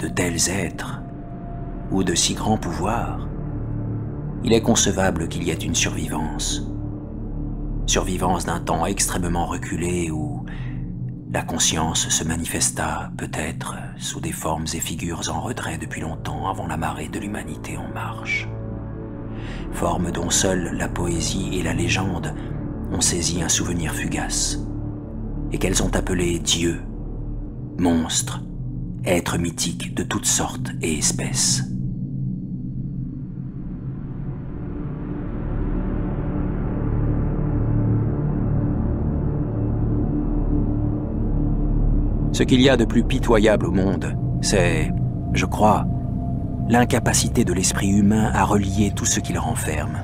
de tels êtres ou de si grands pouvoirs, il est concevable qu'il y ait une survivance. Survivance d'un temps extrêmement reculé où la conscience se manifesta peut-être sous des formes et figures en retrait depuis longtemps avant la marée de l'humanité en marche. Formes dont seule la poésie et la légende ont saisi un souvenir fugace et qu'elles ont appelé dieux, monstres, êtres mythiques de toutes sortes et espèces. Ce qu'il y a de plus pitoyable au monde, c'est, je crois, l'incapacité de l'esprit humain à relier tout ce qu'il renferme.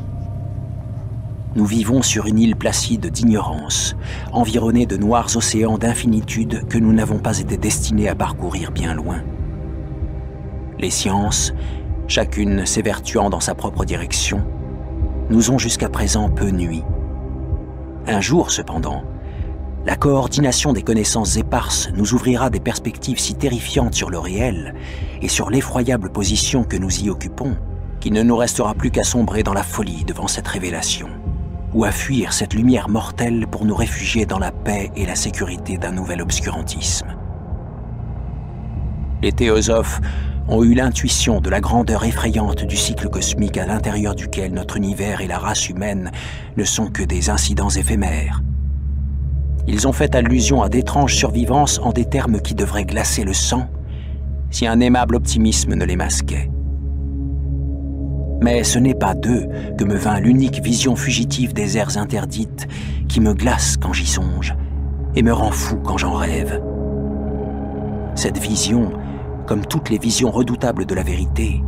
Nous vivons sur une île placide d'ignorance, environnée de noirs océans d'infinitude que nous n'avons pas été destinés à parcourir bien loin. Les sciences, chacune s'évertuant dans sa propre direction, nous ont jusqu'à présent peu nui. Un jour, cependant, la coordination des connaissances éparses nous ouvrira des perspectives si terrifiantes sur le réel et sur l'effroyable position que nous y occupons qu'il ne nous restera plus qu'à sombrer dans la folie devant cette révélation ou à fuir cette lumière mortelle pour nous réfugier dans la paix et la sécurité d'un nouvel obscurantisme. Les théosophes ont eu l'intuition de la grandeur effrayante du cycle cosmique à l'intérieur duquel notre univers et la race humaine ne sont que des incidents éphémères. Ils ont fait allusion à d'étranges survivances en des termes qui devraient glacer le sang si un aimable optimisme ne les masquait. Mais ce n'est pas d'eux que me vint l'unique vision fugitive des aires interdites qui me glace quand j'y songe et me rend fou quand j'en rêve. Cette vision, comme toutes les visions redoutables de la vérité,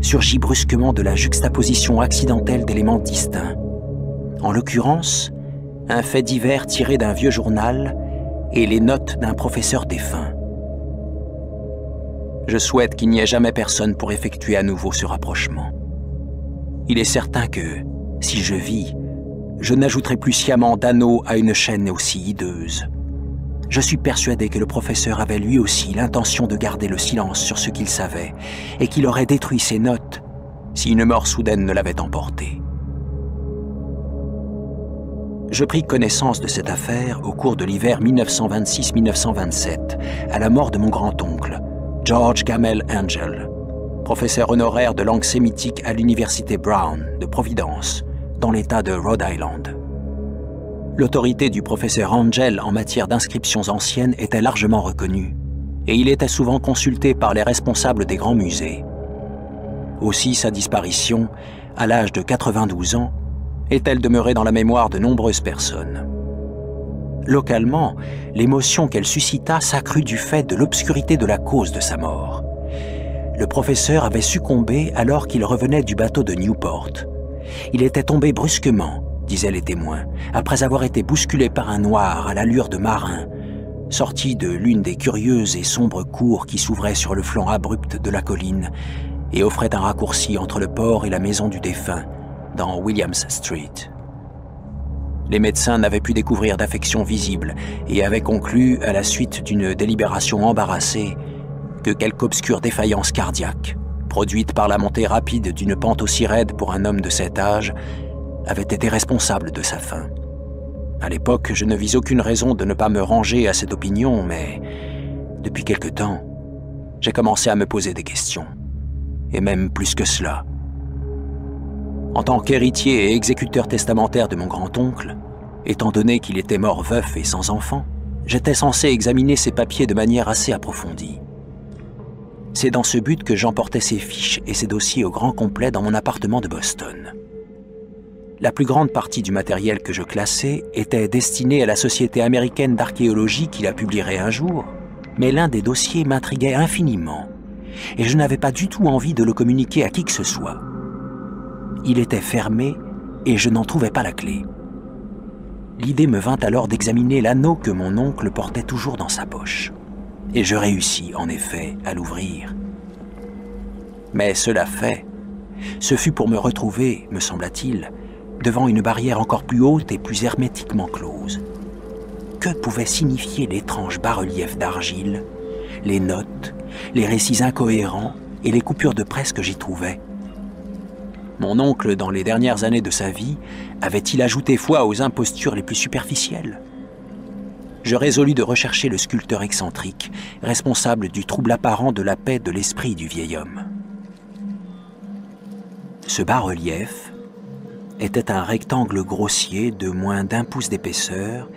surgit brusquement de la juxtaposition accidentelle d'éléments distincts. En l'occurrence, un fait divers tiré d'un vieux journal et les notes d'un professeur défunt. Je souhaite qu'il n'y ait jamais personne pour effectuer à nouveau ce rapprochement. Il est certain que, si je vis, je n'ajouterai plus sciemment d'anneaux à une chaîne aussi hideuse. Je suis persuadé que le professeur avait lui aussi l'intention de garder le silence sur ce qu'il savait et qu'il aurait détruit ses notes si une mort soudaine ne l'avait emporté. Je pris connaissance de cette affaire au cours de l'hiver 1926-1927, à la mort de mon grand-oncle, George Gamel Angell, professeur honoraire de langue sémitique à l'université Brown de Providence, dans l'État de Rhode Island. L'autorité du professeur Angell en matière d'inscriptions anciennes était largement reconnue, et il était souvent consulté par les responsables des grands musées. Aussi sa disparition, à l'âge de 92 ans, est-elle demeurée dans la mémoire de nombreuses personnes. Localement, l'émotion qu'elle suscita s'accrut du fait de l'obscurité de la cause de sa mort. Le professeur avait succombé alors qu'il revenait du bateau de Newport. Il était tombé brusquement, disaient les témoins, après avoir été bousculé par un noir à l'allure de marin, sorti de l'une des curieuses et sombres cours qui s'ouvraient sur le flanc abrupt de la colline et offraient un raccourci entre le port et la maison du défunt, dans Williams Street. Les médecins n'avaient pu découvrir d'affection visible et avaient conclu, à la suite d'une délibération embarrassée, que quelque obscure défaillance cardiaque, produite par la montée rapide d'une pente aussi raide pour un homme de cet âge, avait été responsable de sa fin. À l'époque, je ne vis aucune raison de ne pas me ranger à cette opinion, mais depuis quelque temps, j'ai commencé à me poser des questions, et même plus que cela. En tant qu'héritier et exécuteur testamentaire de mon grand-oncle, étant donné qu'il était mort veuf et sans enfant, j'étais censé examiner ses papiers de manière assez approfondie. C'est dans ce but que j'emportais ses fiches et ses dossiers au grand complet dans mon appartement de Boston. La plus grande partie du matériel que je classais était destiné à la Société américaine d'archéologie qui la publierait un jour, mais l'un des dossiers m'intriguait infiniment, et je n'avais pas du tout envie de le communiquer à qui que ce soit. Il était fermé et je n'en trouvais pas la clé. L'idée me vint alors d'examiner l'anneau que mon oncle portait toujours dans sa poche. Et je réussis, en effet, à l'ouvrir. Mais cela fait, ce fut pour me retrouver, me sembla-t-il, devant une barrière encore plus haute et plus hermétiquement close. Que pouvait signifier l'étrange bas-relief d'argile les notes, les récits incohérents et les coupures de presse que j'y trouvais. Mon oncle, dans les dernières années de sa vie, avait-il ajouté foi aux impostures les plus superficielles? Je résolus de rechercher le sculpteur excentrique, responsable du trouble apparent de la paix de l'esprit du vieil homme. Ce bas-relief était un rectangle grossier de moins d'1 pouce d'épaisseur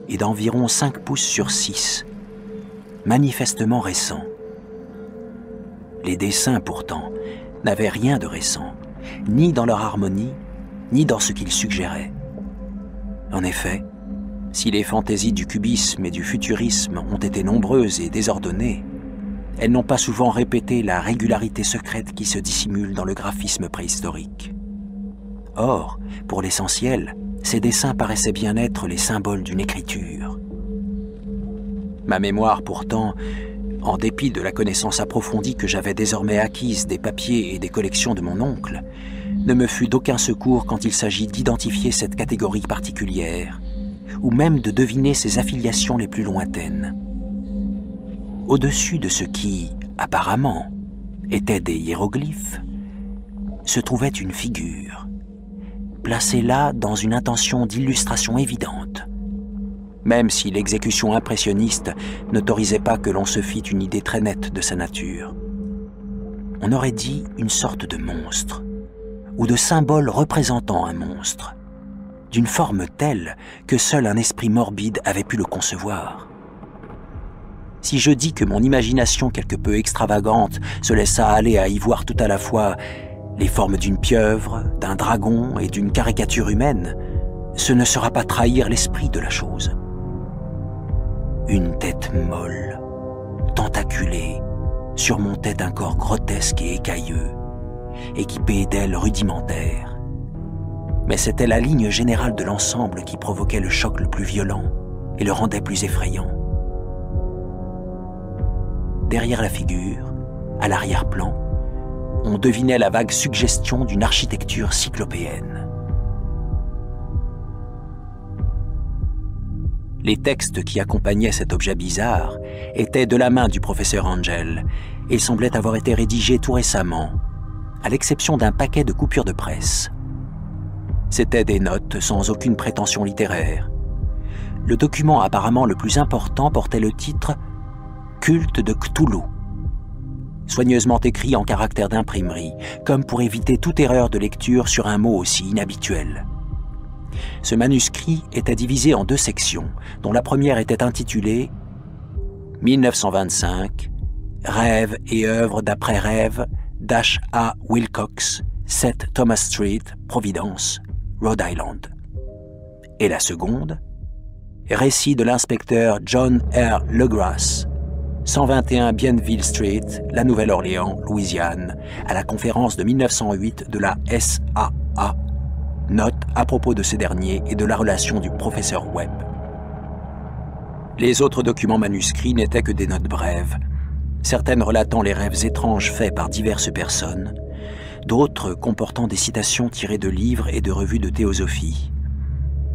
et d'environ 5 pouces sur 6, manifestement récent. Les dessins, pourtant, n'avaient rien de récent, ni dans leur harmonie, ni dans ce qu'ils suggéraient. En effet, si les fantaisies du cubisme et du futurisme ont été nombreuses et désordonnées, elles n'ont pas souvent répété la régularité secrète qui se dissimule dans le graphisme préhistorique. Or, pour l'essentiel, ces dessins paraissaient bien être les symboles d'une écriture. Ma mémoire, pourtant, en dépit de la connaissance approfondie que j'avais désormais acquise des papiers et des collections de mon oncle, ne me fut d'aucun secours quand il s'agit d'identifier cette catégorie particulière, ou même de deviner ses affiliations les plus lointaines. Au-dessus de ce qui, apparemment, étaient des hiéroglyphes, se trouvait une figure, placée là dans une intention d'illustration évidente, même si l'exécution impressionniste n'autorisait pas que l'on se fît une idée très nette de sa nature. On aurait dit une sorte de monstre, ou de symbole représentant un monstre, d'une forme telle que seul un esprit morbide avait pu le concevoir. Si je dis que mon imagination quelque peu extravagante se laissa aller à y voir tout à la fois les formes d'une pieuvre, d'un dragon et d'une caricature humaine, ce ne sera pas trahir l'esprit de la chose. Une tête molle, tentaculée, surmontait un corps grotesque et écailleux, équipé d'ailes rudimentaires. Mais c'était la ligne générale de l'ensemble qui provoquait le choc le plus violent et le rendait plus effrayant. Derrière la figure, à l'arrière-plan, on devinait la vague suggestion d'une architecture cyclopéenne. Les textes qui accompagnaient cet objet bizarre étaient de la main du professeur Angel et semblaient avoir été rédigés tout récemment, à l'exception d'un paquet de coupures de presse. C'étaient des notes sans aucune prétention littéraire. Le document apparemment le plus important portait le titre « Culte de Cthulhu », soigneusement écrit en caractères d'imprimerie, comme pour éviter toute erreur de lecture sur un mot aussi inhabituel. Ce manuscrit était divisé en 2 sections, dont la première était intitulée « 1925, rêves et œuvres d'après rêve d'H.A. Wilcox, 7 Thomas Street, Providence, Rhode Island ». Et la seconde, « Récit de l'inspecteur John R. Legrasse, 121 Bienville Street, La Nouvelle-Orléans, Louisiane, à la conférence de 1908 de la SAA. Note à propos de ce dernier et de la relation du professeur Webb. » Les autres documents manuscrits n'étaient que des notes brèves, certaines relatant les rêves étranges faits par diverses personnes, d'autres comportant des citations tirées de livres et de revues de théosophie,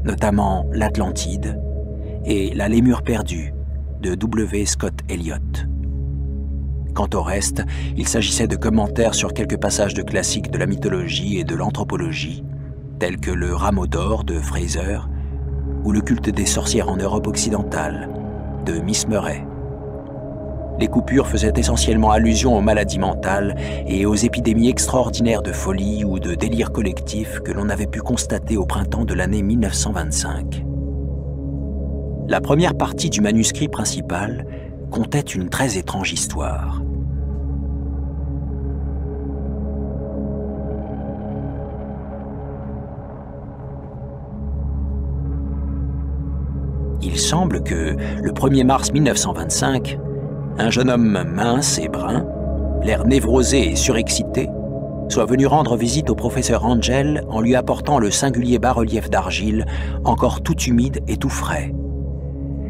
notamment l'Atlantide et La Lémure perdue de W. Scott Elliott. Quant au reste, il s'agissait de commentaires sur quelques passages de classiques de la mythologie et de l'anthropologie, tels que le Rameau d'or de Fraser ou le culte des sorcières en Europe occidentale de Miss Murray. Les coupures faisaient essentiellement allusion aux maladies mentales et aux épidémies extraordinaires de folie ou de délire collectif que l'on avait pu constater au printemps de l'année 1925. La première partie du manuscrit principal contait une très étrange histoire. Il semble que, le 1er mars 1925, un jeune homme mince et brun, l'air névrosé et surexcité, soit venu rendre visite au professeur Angel en lui apportant le singulier bas-relief d'argile, encore tout humide et tout frais.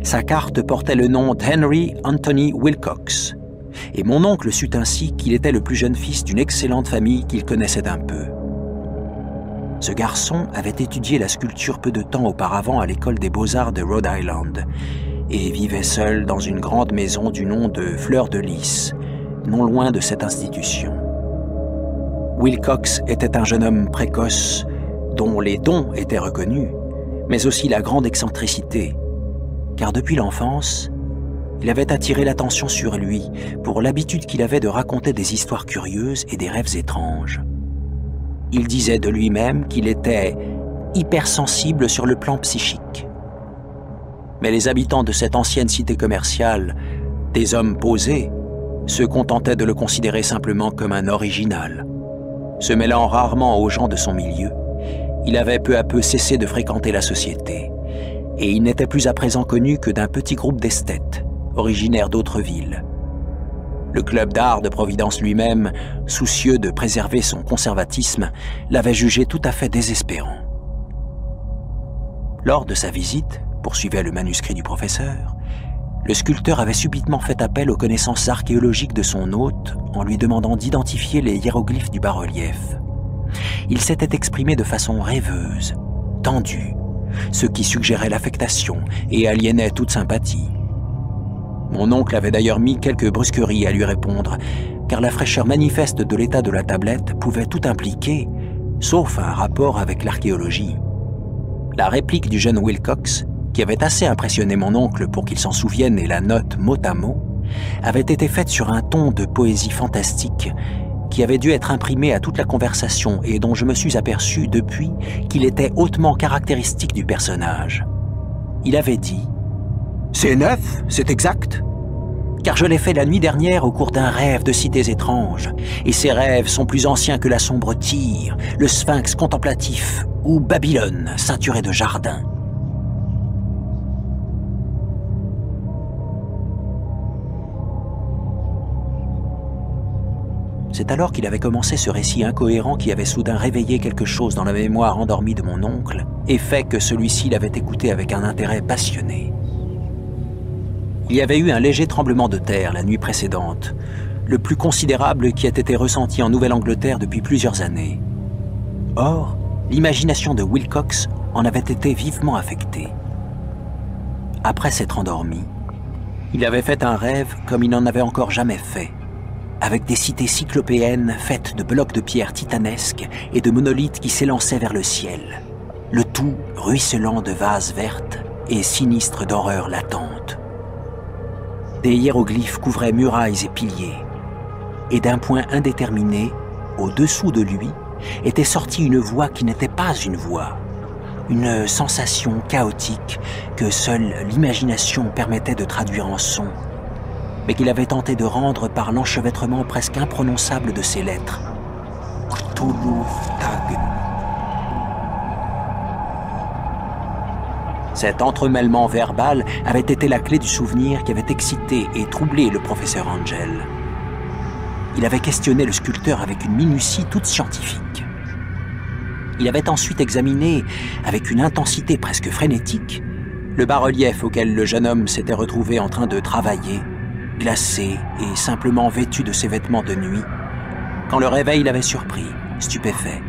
Sa carte portait le nom d'Henry Anthony Wilcox, et mon oncle sut ainsi qu'il était le plus jeune fils d'une excellente famille qu'il connaissait un peu. Ce garçon avait étudié la sculpture peu de temps auparavant à l'école des beaux-arts de Rhode Island, et vivait seul dans une grande maison du nom de Fleur de Lys, non loin de cette institution. Wilcox était un jeune homme précoce, dont les dons étaient reconnus, mais aussi la grande excentricité, car depuis l'enfance, il avait attiré l'attention sur lui pour l'habitude qu'il avait de raconter des histoires curieuses et des rêves étranges. Il disait de lui-même qu'il était hypersensible sur le plan psychique. Mais les habitants de cette ancienne cité commerciale, des hommes posés, se contentaient de le considérer simplement comme un original. Se mêlant rarement aux gens de son milieu, il avait peu à peu cessé de fréquenter la société, et il n'était plus à présent connu que d'un petit groupe d'esthètes, originaires d'autres villes. Le club d'art de Providence lui-même, soucieux de préserver son conservatisme, l'avait jugé tout à fait désespérant. Lors de sa visite, poursuivait le manuscrit du professeur, le sculpteur avait subitement fait appel aux connaissances archéologiques de son hôte en lui demandant d'identifier les hiéroglyphes du bas-relief. Il s'était exprimé de façon rêveuse, tendue, ce qui suggérait l'affectation et aliénait toute sympathie. Mon oncle avait d'ailleurs mis quelques brusqueries à lui répondre, car la fraîcheur manifeste de l'état de la tablette pouvait tout impliquer, sauf un rapport avec l'archéologie. La réplique du jeune Wilcox, qui avait assez impressionné mon oncle pour qu'il s'en souvienne et la note mot à mot, avait été faite sur un ton de poésie fantastique qui avait dû être imprimé à toute la conversation et dont je me suis aperçu depuis qu'il était hautement caractéristique du personnage. Il avait dit « C'est neuf, c'est exact, car je l'ai fait la nuit dernière au cours d'un rêve de cités étranges, et ces rêves sont plus anciens que la sombre Tyr, le sphinx contemplatif ou Babylone ceinturée de jardins. » C'est alors qu'il avait commencé ce récit incohérent qui avait soudain réveillé quelque chose dans la mémoire endormie de mon oncle et fait que celui-ci l'avait écouté avec un intérêt passionné. Il y avait eu un léger tremblement de terre la nuit précédente, le plus considérable qui ait été ressenti en Nouvelle-Angleterre depuis plusieurs années. Or, l'imagination de Wilcox en avait été vivement affectée. Après s'être endormi, il avait fait un rêve comme il n'en avait encore jamais fait, avec des cités cyclopéennes faites de blocs de pierre titanesques et de monolithes qui s'élançaient vers le ciel, le tout ruisselant de vases vertes et sinistre d'horreurs latentes. Des hiéroglyphes couvraient murailles et piliers, et d'un point indéterminé, au-dessous de lui, était sortie une voix qui n'était pas une voix, une sensation chaotique que seule l'imagination permettait de traduire en son, mais qu'il avait tenté de rendre par l'enchevêtrement presque imprononçable de ses lettres. Cthulhu Tag. Cet entremêlement verbal avait été la clé du souvenir qui avait excité et troublé le professeur Angel. Il avait questionné le sculpteur avec une minutie toute scientifique. Il avait ensuite examiné, avec une intensité presque frénétique, le bas-relief auquel le jeune homme s'était retrouvé en train de travailler, glacé et simplement vêtu de ses vêtements de nuit, quand le réveil l'avait surpris, stupéfait.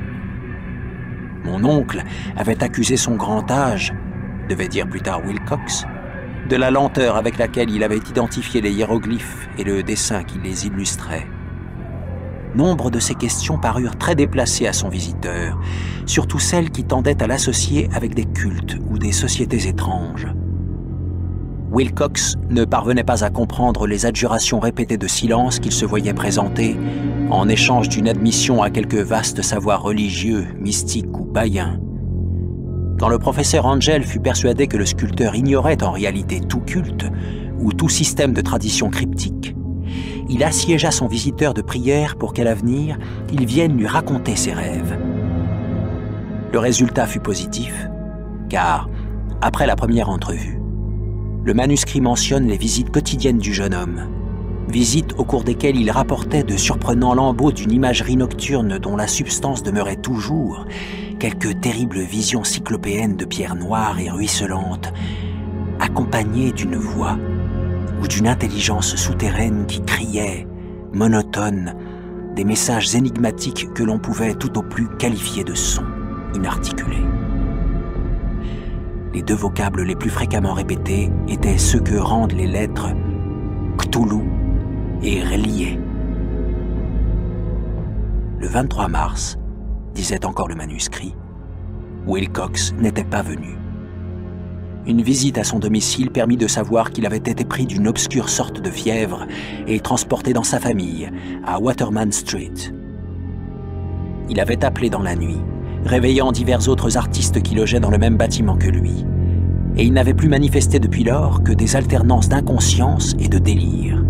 Mon oncle avait accusé son grand âge, devait dire plus tard Wilcox, de la lenteur avec laquelle il avait identifié les hiéroglyphes et le dessin qui les illustrait. Nombre de ces questions parurent très déplacées à son visiteur, surtout celles qui tendaient à l'associer avec des cultes ou des sociétés étranges. Wilcox ne parvenait pas à comprendre les adjurations répétées de silence qu'il se voyait présenter en échange d'une admission à quelque vaste savoir religieux, mystique ou païen. Quand le professeur Angel fut persuadé que le sculpteur ignorait en réalité tout culte ou tout système de tradition cryptique, il assiégea son visiteur de prière pour qu'à l'avenir, il vienne lui raconter ses rêves. Le résultat fut positif, car, après la première entrevue, le manuscrit mentionne les visites quotidiennes du jeune homme, visites au cours desquelles il rapportait de surprenants lambeaux d'une imagerie nocturne dont la substance demeurait toujours, quelques terribles visions cyclopéennes de pierres noires et ruisselantes, accompagnées d'une voix ou d'une intelligence souterraine qui criait, monotone, des messages énigmatiques que l'on pouvait tout au plus qualifier de sons inarticulés. Les 2 vocables les plus fréquemment répétés étaient ceux que rendent les lettres Cthulhu et Relié. Le 23 mars, disait encore le manuscrit, Wilcox n'était pas venu. Une visite à son domicile permit de savoir qu'il avait été pris d'une obscure sorte de fièvre et transporté dans sa famille, à Waterman Street. Il avait appelé dans la nuit, réveillant divers autres artistes qui logeaient dans le même bâtiment que lui, et il n'avait plus manifesté depuis lors que des alternances d'inconscience et de délire.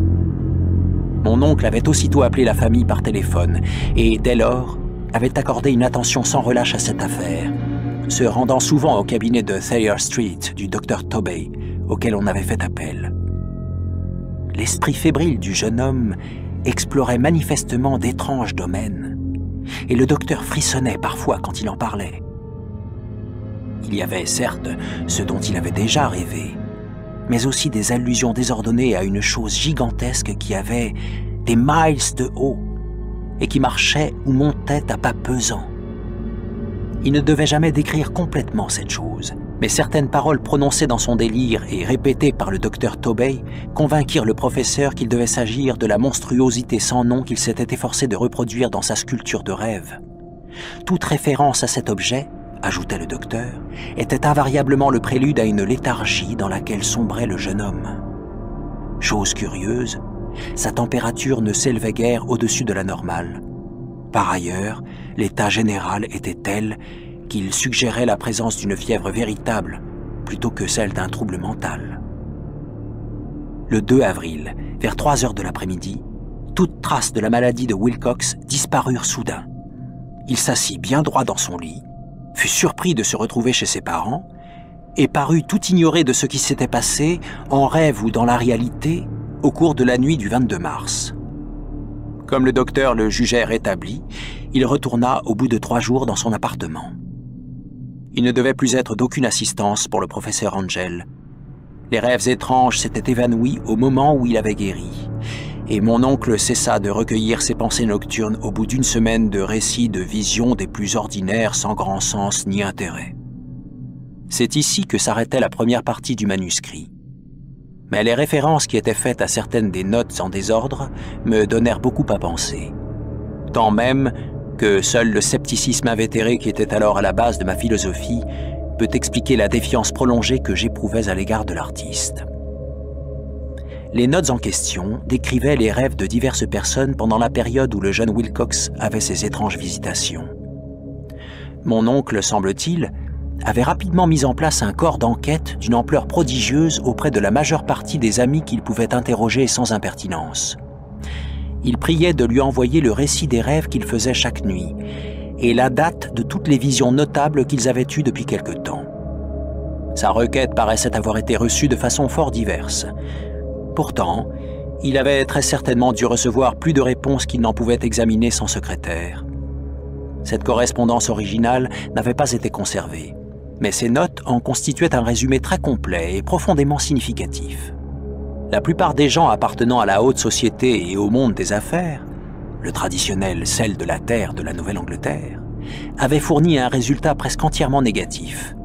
Mon oncle avait aussitôt appelé la famille par téléphone, et dès lors, avait accordé une attention sans relâche à cette affaire, se rendant souvent au cabinet de Thayer Street du Dr Tobey, auquel on avait fait appel. L'esprit fébrile du jeune homme explorait manifestement d'étranges domaines, et le docteur frissonnait parfois quand il en parlait. Il y avait certes ce dont il avait déjà rêvé, mais aussi des allusions désordonnées à une chose gigantesque qui avait des miles de haut et qui marchait ou montait à pas pesants. Il ne devait jamais décrire complètement cette chose, mais certaines paroles prononcées dans son délire et répétées par le docteur Tobey convainquirent le professeur qu'il devait s'agir de la monstruosité sans nom qu'il s'était efforcé de reproduire dans sa sculpture de rêve. Toute référence à cet objet, ajoutait le docteur, était invariablement le prélude à une léthargie dans laquelle sombrait le jeune homme. Chose curieuse, sa température ne s'élevait guère au-dessus de la normale. Par ailleurs, l'état général était tel qu'il suggérait la présence d'une fièvre véritable plutôt que celle d'un trouble mental. Le 2 avril, vers 3 heures de l'après-midi, toute trace de la maladie de Wilcox disparurent soudain. Il s'assit bien droit dans son lit, fut surpris de se retrouver chez ses parents et parut tout ignorer de ce qui s'était passé, en rêve ou dans la réalité, au cours de la nuit du 22 mars. Comme le docteur le jugeait rétabli, il retourna au bout de 3 jours dans son appartement. Il ne devait plus être d'aucune assistance pour le professeur Angell. Les rêves étranges s'étaient évanouis au moment où il avait guéri, et mon oncle cessa de recueillir ses pensées nocturnes au bout d'1 semaine de récits de visions des plus ordinaires sans grand sens ni intérêt. C'est ici que s'arrêtait la première partie du manuscrit. Mais les références qui étaient faites à certaines des notes en désordre me donnèrent beaucoup à penser. Tant même que seul le scepticisme invétéré qui était alors à la base de ma philosophie peut expliquer la défiance prolongée que j'éprouvais à l'égard de l'artiste. Les notes en question décrivaient les rêves de diverses personnes pendant la période où le jeune Wilcox avait ses étranges visitations. Mon oncle, semble-t-il, avait rapidement mis en place un corps d'enquête d'une ampleur prodigieuse auprès de la majeure partie des amis qu'il pouvait interroger sans impertinence. Il priait de lui envoyer le récit des rêves qu'il faisait chaque nuit et la date de toutes les visions notables qu'ils avaient eues depuis quelque temps. Sa requête paraissait avoir été reçue de façon fort diverse. Pourtant, il avait très certainement dû recevoir plus de réponses qu'il n'en pouvait examiner son secrétaire. Cette correspondance originale n'avait pas été conservée, mais ces notes en constituaient un résumé très complet et profondément significatif. La plupart des gens appartenant à la haute société et au monde des affaires, le traditionnel sel de la terre de la Nouvelle-Angleterre, avaient fourni un résultat presque entièrement négatif.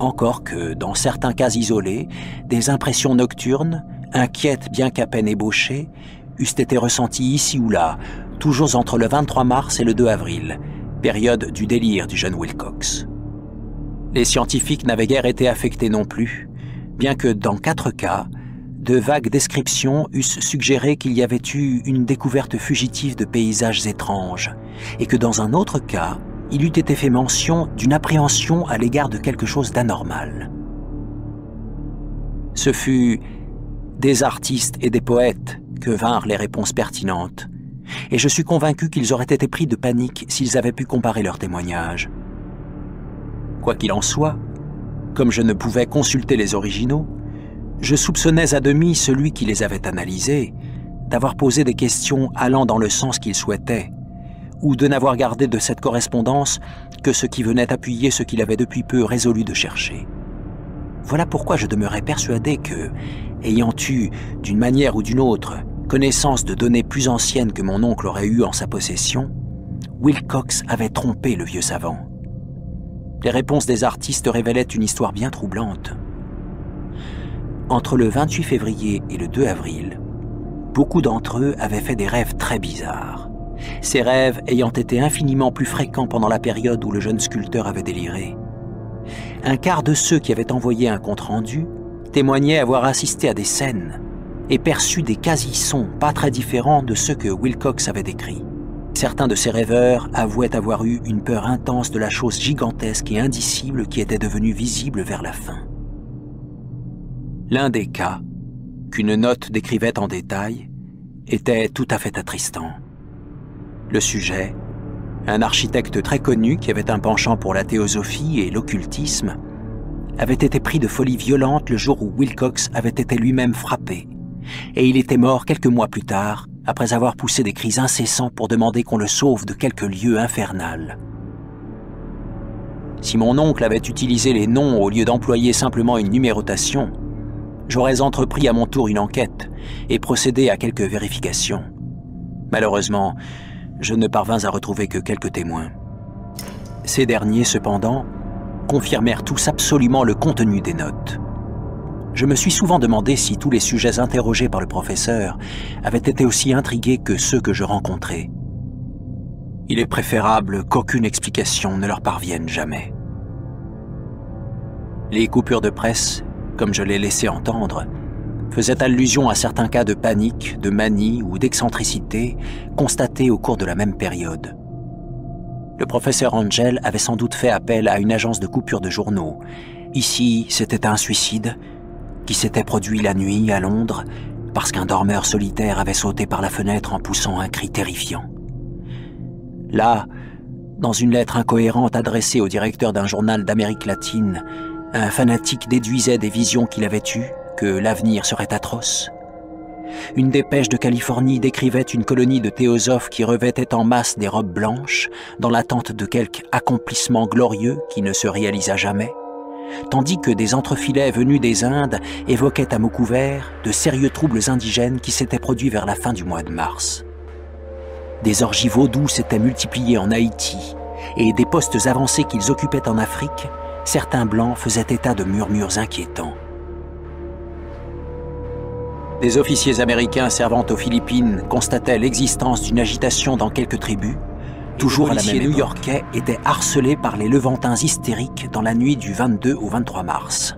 Encore que, dans certains cas isolés, des impressions nocturnes, inquiètes bien qu'à peine ébauchées, eussent été ressenties ici ou là, toujours entre le 23 mars et le 2 avril, période du délire du jeune Wilcox. Les scientifiques n'avaient guère été affectés non plus, bien que dans 4 cas, de vagues descriptions eussent suggéré qu'il y avait eu une découverte fugitive de paysages étranges, et que dans un autre cas, il eût été fait mention d'une appréhension à l'égard de quelque chose d'anormal. Ce fut des artistes et des poètes que vinrent les réponses pertinentes, et je suis convaincu qu'ils auraient été pris de panique s'ils avaient pu comparer leurs témoignages. Quoi qu'il en soit, comme je ne pouvais consulter les originaux, je soupçonnais à demi celui qui les avait analysés d'avoir posé des questions allant dans le sens qu'il souhaitait, ou de n'avoir gardé de cette correspondance que ce qui venait appuyer ce qu'il avait depuis peu résolu de chercher. Voilà pourquoi je demeurais persuadé que, ayant eu, d'une manière ou d'une autre, connaissance de données plus anciennes que mon oncle aurait eues en sa possession, Wilcox avait trompé le vieux savant. Les réponses des artistes révélaient une histoire bien troublante. Entre le 28 février et le 2 avril, beaucoup d'entre eux avaient fait des rêves très bizarres. Ces rêves ayant été infiniment plus fréquents pendant la période où le jeune sculpteur avait déliré. Un quart de ceux qui avaient envoyé un compte-rendu témoignaient avoir assisté à des scènes et perçu des quasi-sons pas très différents de ceux que Wilcox avait décrits. Certains de ces rêveurs avouaient avoir eu une peur intense de la chose gigantesque et indicible qui était devenue visible vers la fin. L'un des cas, qu'une note décrivait en détail, était tout à fait attristant. Le sujet, un architecte très connu qui avait un penchant pour la théosophie et l'occultisme, avait été pris de folie violente le jour où Wilcox avait été lui-même frappé, et il était mort quelques mois plus tard, après avoir poussé des cris incessants pour demander qu'on le sauve de quelque lieu infernal. Si mon oncle avait utilisé les noms au lieu d'employer simplement une numérotation, j'aurais entrepris à mon tour une enquête et procédé à quelques vérifications. Malheureusement, je ne parvins à retrouver que quelques témoins. Ces derniers, cependant, confirmèrent tous absolument le contenu des notes. Je me suis souvent demandé si tous les sujets interrogés par le professeur avaient été aussi intrigués que ceux que je rencontrais. Il est préférable qu'aucune explication ne leur parvienne jamais. Les coupures de presse, comme je l'ai laissé entendre, faisaient allusion à certains cas de panique, de manie ou d'excentricité constatés au cours de la même période. Le professeur Angel avait sans doute fait appel à une agence de coupure de journaux. Ici, c'était un suicide qui s'était produit la nuit à Londres parce qu'un dormeur solitaire avait sauté par la fenêtre en poussant un cri terrifiant. Là, dans une lettre incohérente adressée au directeur d'un journal d'Amérique latine, un fanatique déduisait des visions qu'il avait eues, que l'avenir serait atroce. Une dépêche de Californie décrivait une colonie de théosophes qui revêtaient en masse des robes blanches, dans l'attente de quelque accomplissement glorieux qui ne se réalisa jamais, tandis que des entrefilets venus des Indes évoquaient à mots couverts de sérieux troubles indigènes qui s'étaient produits vers la fin du mois de mars. Des orgies vaudous s'étaient multipliées en Haïti, et des postes avancés qu'ils occupaient en Afrique, certains blancs faisaient état de murmures inquiétants. Des officiers américains servant aux Philippines constataient l'existence d'une agitation dans quelques tribus. Toujours à la même époque, les New-Yorkais étaient harcelés par les Levantins hystériques dans la nuit du 22 au 23 mars.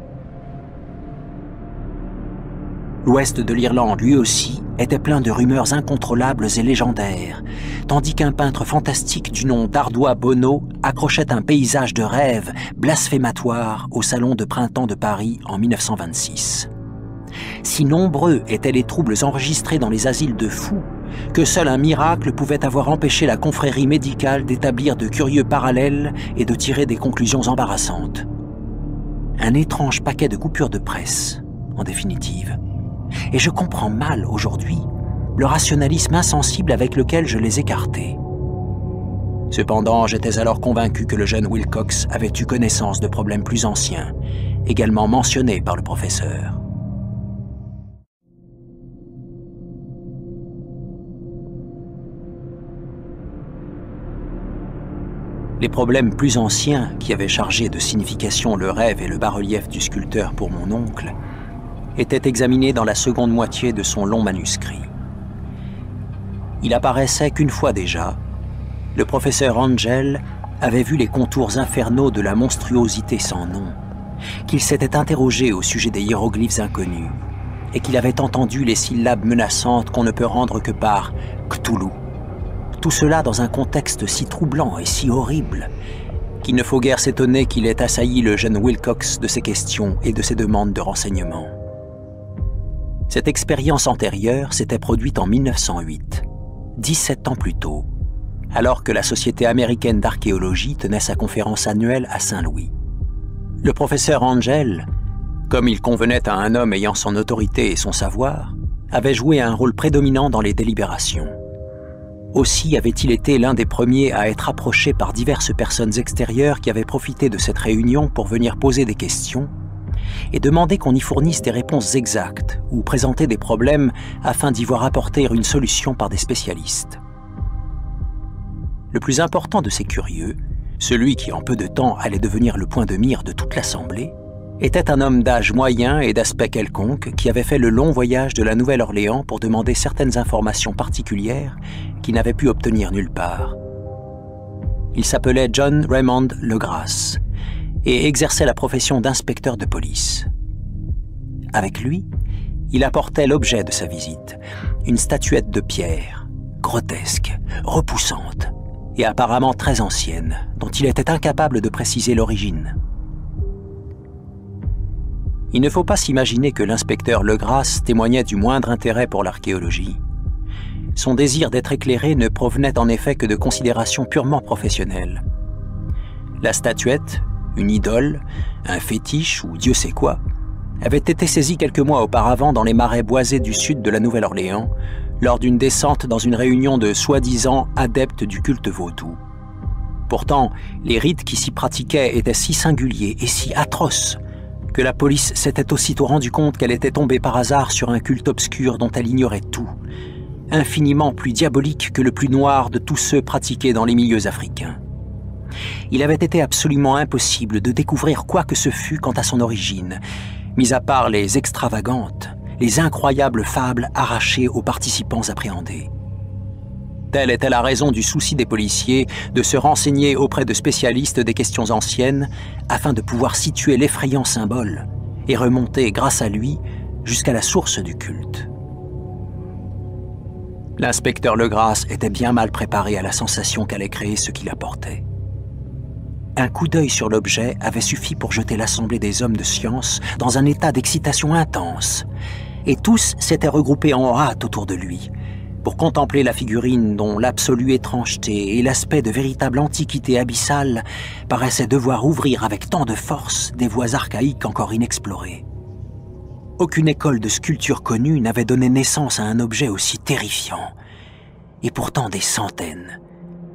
L'ouest de l'Irlande, lui aussi, était plein de rumeurs incontrôlables et légendaires, tandis qu'un peintre fantastique du nom d'Ardois Bonneau accrochait un paysage de rêve blasphématoire au Salon de printemps de Paris en 1926. Si nombreux étaient les troubles enregistrés dans les asiles de fous, que seul un miracle pouvait avoir empêché la confrérie médicale d'établir de curieux parallèles et de tirer des conclusions embarrassantes. Un étrange paquet de coupures de presse, en définitive. Et je comprends mal, aujourd'hui, le rationalisme insensible avec lequel je les écartais. Cependant, j'étais alors convaincu que le jeune Wilcox avait eu connaissance de problèmes plus anciens, également mentionnés par le professeur. Les problèmes plus anciens qui avaient chargé de signification le rêve et le bas-relief du sculpteur pour mon oncle étaient examinés dans la seconde moitié de son long manuscrit. Il apparaissait qu'une fois déjà, le professeur Angel avait vu les contours infernaux de la monstruosité sans nom, qu'il s'était interrogé au sujet des hiéroglyphes inconnus, et qu'il avait entendu les syllabes menaçantes qu'on ne peut rendre que par Cthulhu. Tout cela dans un contexte si troublant et si horrible qu'il ne faut guère s'étonner qu'il ait assailli le jeune Wilcox de ses questions et de ses demandes de renseignements. Cette expérience antérieure s'était produite en 1908, 17 ans plus tôt, alors que la Société américaine d'archéologie tenait sa conférence annuelle à Saint-Louis. Le professeur Angel, comme il convenait à un homme ayant son autorité et son savoir, avait joué un rôle prédominant dans les délibérations. Aussi avait-il été l'un des premiers à être approché par diverses personnes extérieures qui avaient profité de cette réunion pour venir poser des questions et demander qu'on y fournisse des réponses exactes ou présenter des problèmes afin d'y voir apporter une solution par des spécialistes. Le plus important de ces curieux celui qui en peu de temps allait devenir le point de mire de toute l'Assemblée, était un homme d'âge moyen et d'aspect quelconque qui avait fait le long voyage de la Nouvelle-Orléans pour demander certaines informations particulières qu'il n'avait pu obtenir nulle part. Il s'appelait John Raymond Legrasse et exerçait la profession d'inspecteur de police. Avec lui, il apportait l'objet de sa visite, une statuette de pierre, grotesque, repoussante et apparemment très ancienne, dont il était incapable de préciser l'origine. Il ne faut pas s'imaginer que l'inspecteur Legrasse témoignait du moindre intérêt pour l'archéologie. Son désir d'être éclairé ne provenait en effet que de considérations purement professionnelles. La statuette, une idole, un fétiche ou Dieu sait quoi, avait été saisie quelques mois auparavant dans les marais boisés du sud de la Nouvelle-Orléans, lors d'une descente dans une réunion de soi-disant adeptes du culte vaudou. Pourtant, les rites qui s'y pratiquaient étaient si singuliers et si atroces que la police s'était aussitôt rendu compte qu'elle était tombée par hasard sur un culte obscur dont elle ignorait tout, infiniment plus diabolique que le plus noir de tous ceux pratiqués dans les milieux africains. Il avait été absolument impossible de découvrir quoi que ce fût quant à son origine, mis à part les extravagantes, les incroyables fables arrachées aux participants appréhendés. Telle était la raison du souci des policiers de se renseigner auprès de spécialistes des questions anciennes afin de pouvoir situer l'effrayant symbole et remonter, grâce à lui, jusqu'à la source du culte. L'inspecteur Legrasse était bien mal préparé à la sensation qu'allait créer ce qu'il apportait. Un coup d'œil sur l'objet avait suffi pour jeter l'assemblée des hommes de science dans un état d'excitation intense, et tous s'étaient regroupés en hâte autour de lui, pour contempler la figurine dont l'absolue étrangeté et l'aspect de véritable antiquité abyssale paraissaient devoir ouvrir avec tant de force des voies archaïques encore inexplorées. Aucune école de sculpture connue n'avait donné naissance à un objet aussi terrifiant, et pourtant des centaines,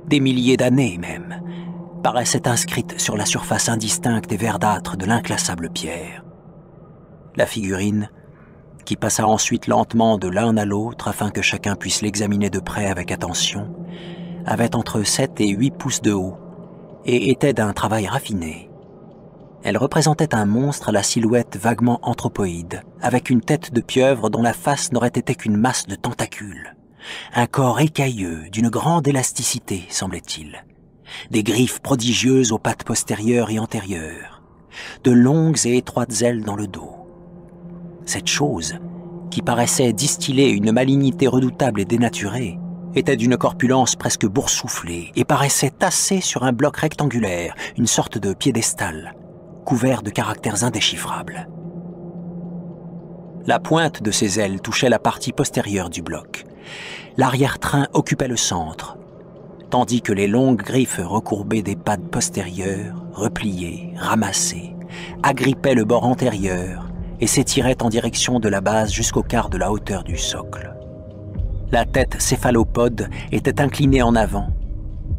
des milliers d'années même, paraissaient inscrites sur la surface indistincte et verdâtre de l'inclassable pierre. La figurine, qui passa ensuite lentement de l'un à l'autre afin que chacun puisse l'examiner de près avec attention, avait entre 7 et 8 pouces de haut et était d'un travail raffiné. Elle représentait un monstre à la silhouette vaguement anthropoïde, avec une tête de pieuvre dont la face n'aurait été qu'une masse de tentacules, un corps écailleux d'une grande élasticité, semblait-il, des griffes prodigieuses aux pattes postérieures et antérieures, de longues et étroites ailes dans le dos. Cette chose, qui paraissait distiller une malignité redoutable et dénaturée, était d'une corpulence presque boursouflée et paraissait tassée sur un bloc rectangulaire, une sorte de piédestal, couvert de caractères indéchiffrables. La pointe de ses ailes touchait la partie postérieure du bloc. L'arrière-train occupait le centre, tandis que les longues griffes recourbées des pattes postérieures, repliées, ramassées, agrippaient le bord antérieur et s'étiraient en direction de la base jusqu'au quart de la hauteur du socle. La tête céphalopode était inclinée en avant,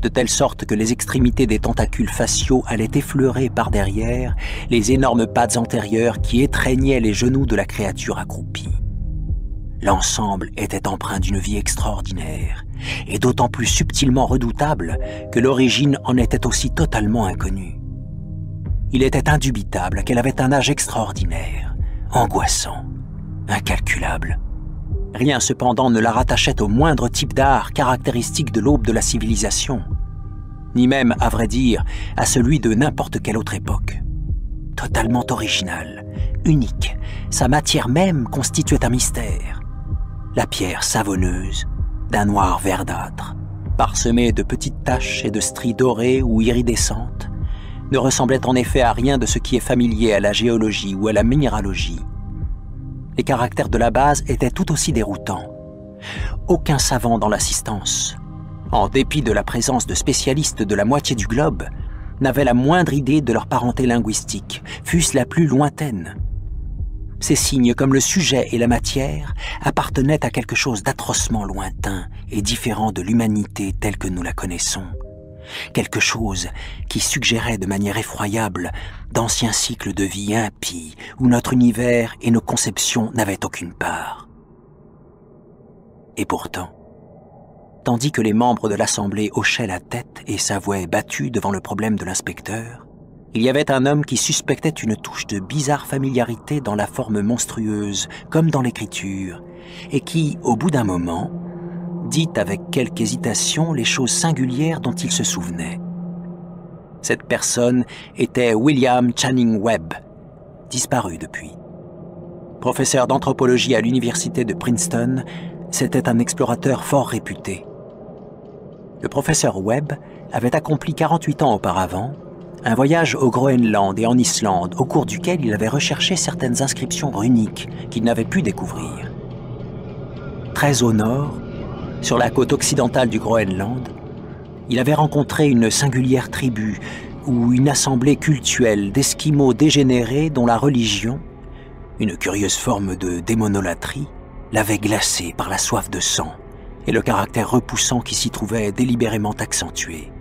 de telle sorte que les extrémités des tentacules faciaux allaient effleurer par derrière les énormes pattes antérieures qui étreignaient les genoux de la créature accroupie. L'ensemble était empreint d'une vie extraordinaire, et d'autant plus subtilement redoutable que l'origine en était aussi totalement inconnue. Il était indubitable qu'elle avait un âge extraordinaire, angoissant, incalculable. Rien cependant ne la rattachait au moindre type d'art caractéristique de l'aube de la civilisation, ni même, à vrai dire, à celui de n'importe quelle autre époque. Totalement original, unique, sa matière même constituait un mystère. La pierre savonneuse, d'un noir verdâtre, parsemée de petites taches et de stries dorées ou iridescentes, ne ressemblait en effet à rien de ce qui est familier à la géologie ou à la minéralogie. Les caractères de la base étaient tout aussi déroutants. Aucun savant dans l'assistance, en dépit de la présence de spécialistes de la moitié du globe, n'avait la moindre idée de leur parenté linguistique, fût-ce la plus lointaine. Ces signes, comme le sujet et la matière, appartenaient à quelque chose d'atrocement lointain et différent de l'humanité telle que nous la connaissons. Quelque chose qui suggérait de manière effroyable d'anciens cycles de vie impies où notre univers et nos conceptions n'avaient aucune part. Et pourtant, tandis que les membres de l'Assemblée hochaient la tête et s'avouaient battus devant le problème de l'inspecteur, il y avait un homme qui suspectait une touche de bizarre familiarité dans la forme monstrueuse, comme dans l'écriture, et qui, au bout d'un moment, dit avec quelque hésitation les choses singulières dont il se souvenait. Cette personne était William Channing Webb, disparu depuis. Professeur d'anthropologie à l'université de Princeton, c'était un explorateur fort réputé. Le professeur Webb avait accompli 48 ans auparavant un voyage au Groenland et en Islande, au cours duquel il avait recherché certaines inscriptions runiques qu'il n'avait pu découvrir. Très au nord, sur la côte occidentale du Groenland, il avait rencontré une singulière tribu ou une assemblée cultuelle d'Esquimaux dégénérés dont la religion, une curieuse forme de démonolatrie, l'avait glacé par la soif de sang et le caractère repoussant qui s'y trouvait délibérément accentué.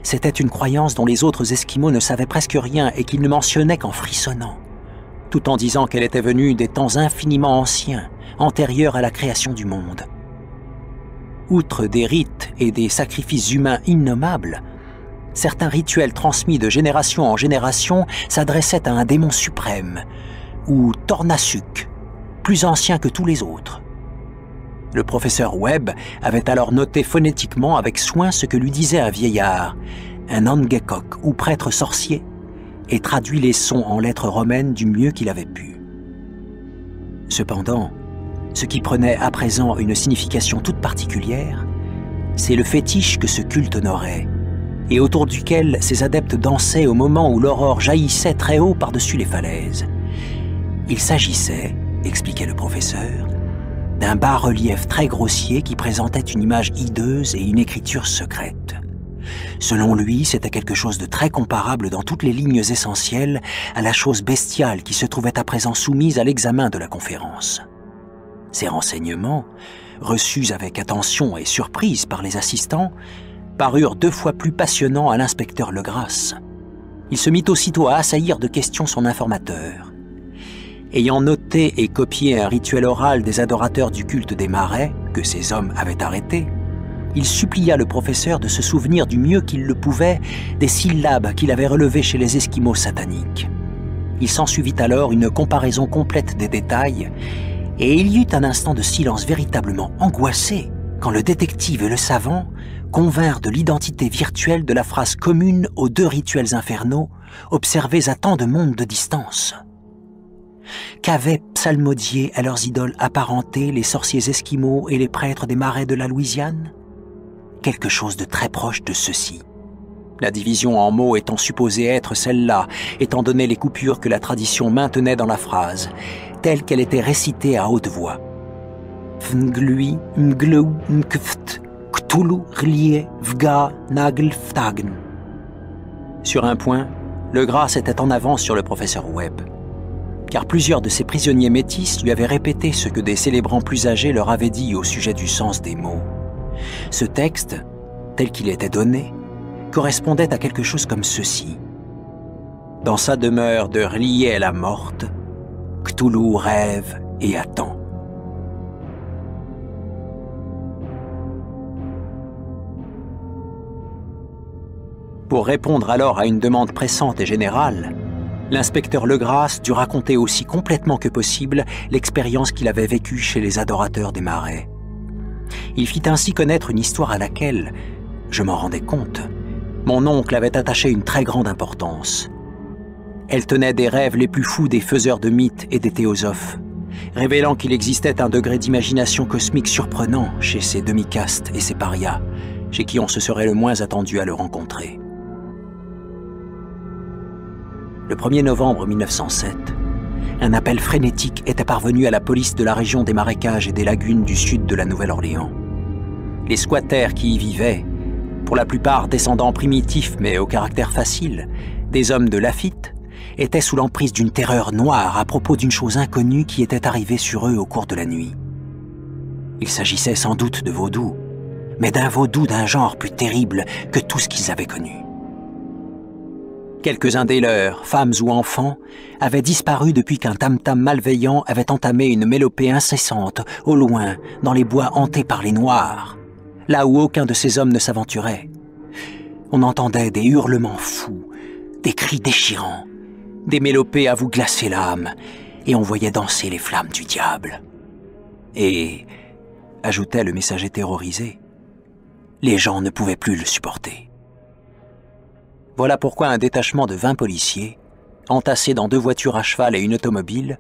C'était une croyance dont les autres Esquimaux ne savaient presque rien et qu'ils ne mentionnaient qu'en frissonnant, tout en disant qu'elle était venue des temps infiniment anciens, antérieurs à la création du monde. Outre des rites et des sacrifices humains innommables, certains rituels transmis de génération en génération s'adressaient à un démon suprême, ou Tornasuk, plus ancien que tous les autres. Le professeur Webb avait alors noté phonétiquement avec soin ce que lui disait un vieillard, un Angekok ou prêtre sorcier, et traduit les sons en lettres romaines du mieux qu'il avait pu. Cependant, ce qui prenait à présent une signification toute particulière, c'est le fétiche que ce culte honorait, et autour duquel ses adeptes dansaient au moment où l'aurore jaillissait très haut par-dessus les falaises. Il s'agissait, expliquait le professeur, d'un bas-relief très grossier qui présentait une image hideuse et une écriture secrète. Selon lui, c'était quelque chose de très comparable dans toutes les lignes essentielles à la chose bestiale qui se trouvait à présent soumise à l'examen de la conférence. Ces renseignements, reçus avec attention et surprise par les assistants, parurent 2 fois plus passionnants à l'inspecteur Legrasse. Il se mit aussitôt à assaillir de questions son informateur. Ayant noté et copié un rituel oral des adorateurs du culte des marais, que ces hommes avaient arrêté, il supplia le professeur de se souvenir du mieux qu'il le pouvait des syllabes qu'il avait relevées chez les Esquimaux sataniques. Il s'ensuivit alors une comparaison complète des détails, et il y eut un instant de silence véritablement angoissé quand le détective et le savant convinrent de l'identité virtuelle de la phrase commune aux 2 rituels infernaux observés à tant de mondes de distance. Qu'avaient psalmodié à leurs idoles apparentées les sorciers esquimaux et les prêtres des marais de la Louisiane? Quelque chose de très proche de ceci. La division en mots étant supposée être celle-là, étant donné les coupures que la tradition maintenait dans la phrase, telle qu'elle était récitée à haute voix. Fnglui, mglou, nkft, ktulu, rlie, vga, nagl, ftagn. Sur un point, Legrasse était en avance sur le professeur Webb, car plusieurs de ses prisonniers métis lui avaient répété ce que des célébrants plus âgés leur avaient dit au sujet du sens des mots. Ce texte, tel qu'il était donné, correspondait à quelque chose comme ceci. Dans sa demeure de Rlié la morte, Cthulhu rêve et attend. Pour répondre alors à une demande pressante et générale, l'inspecteur Legrasse dut raconter aussi complètement que possible l'expérience qu'il avait vécue chez les adorateurs des marais. Il fit ainsi connaître une histoire à laquelle, je m'en rendais compte, mon oncle avait attaché une très grande importance. Elle tenait des rêves les plus fous des faiseurs de mythes et des théosophes, révélant qu'il existait un degré d'imagination cosmique surprenant chez ces demi-castes et ces parias, chez qui on se serait le moins attendu à le rencontrer. Le 1er novembre 1907, un appel frénétique était parvenu à la police de la région des marécages et des lagunes du sud de la Nouvelle-Orléans. Les squatters qui y vivaient, pour la plupart descendants primitifs mais au caractère facile, des hommes de Lafitte, étaient sous l'emprise d'une terreur noire à propos d'une chose inconnue qui était arrivée sur eux au cours de la nuit. Il s'agissait sans doute de vaudou, mais d'un vaudou d'un genre plus terrible que tout ce qu'ils avaient connu. Quelques-uns des leurs, femmes ou enfants, avaient disparu depuis qu'un tam-tam malveillant avait entamé une mélopée incessante, au loin, dans les bois hantés par les Noirs, là où aucun de ces hommes ne s'aventurait. On entendait des hurlements fous, des cris déchirants, des mélopées à vous glacer l'âme, et on voyait danser les flammes du diable. Et, ajoutait le messager terrorisé, les gens ne pouvaient plus le supporter. Voilà pourquoi un détachement de 20 policiers, entassés dans 2 voitures à cheval et une automobile,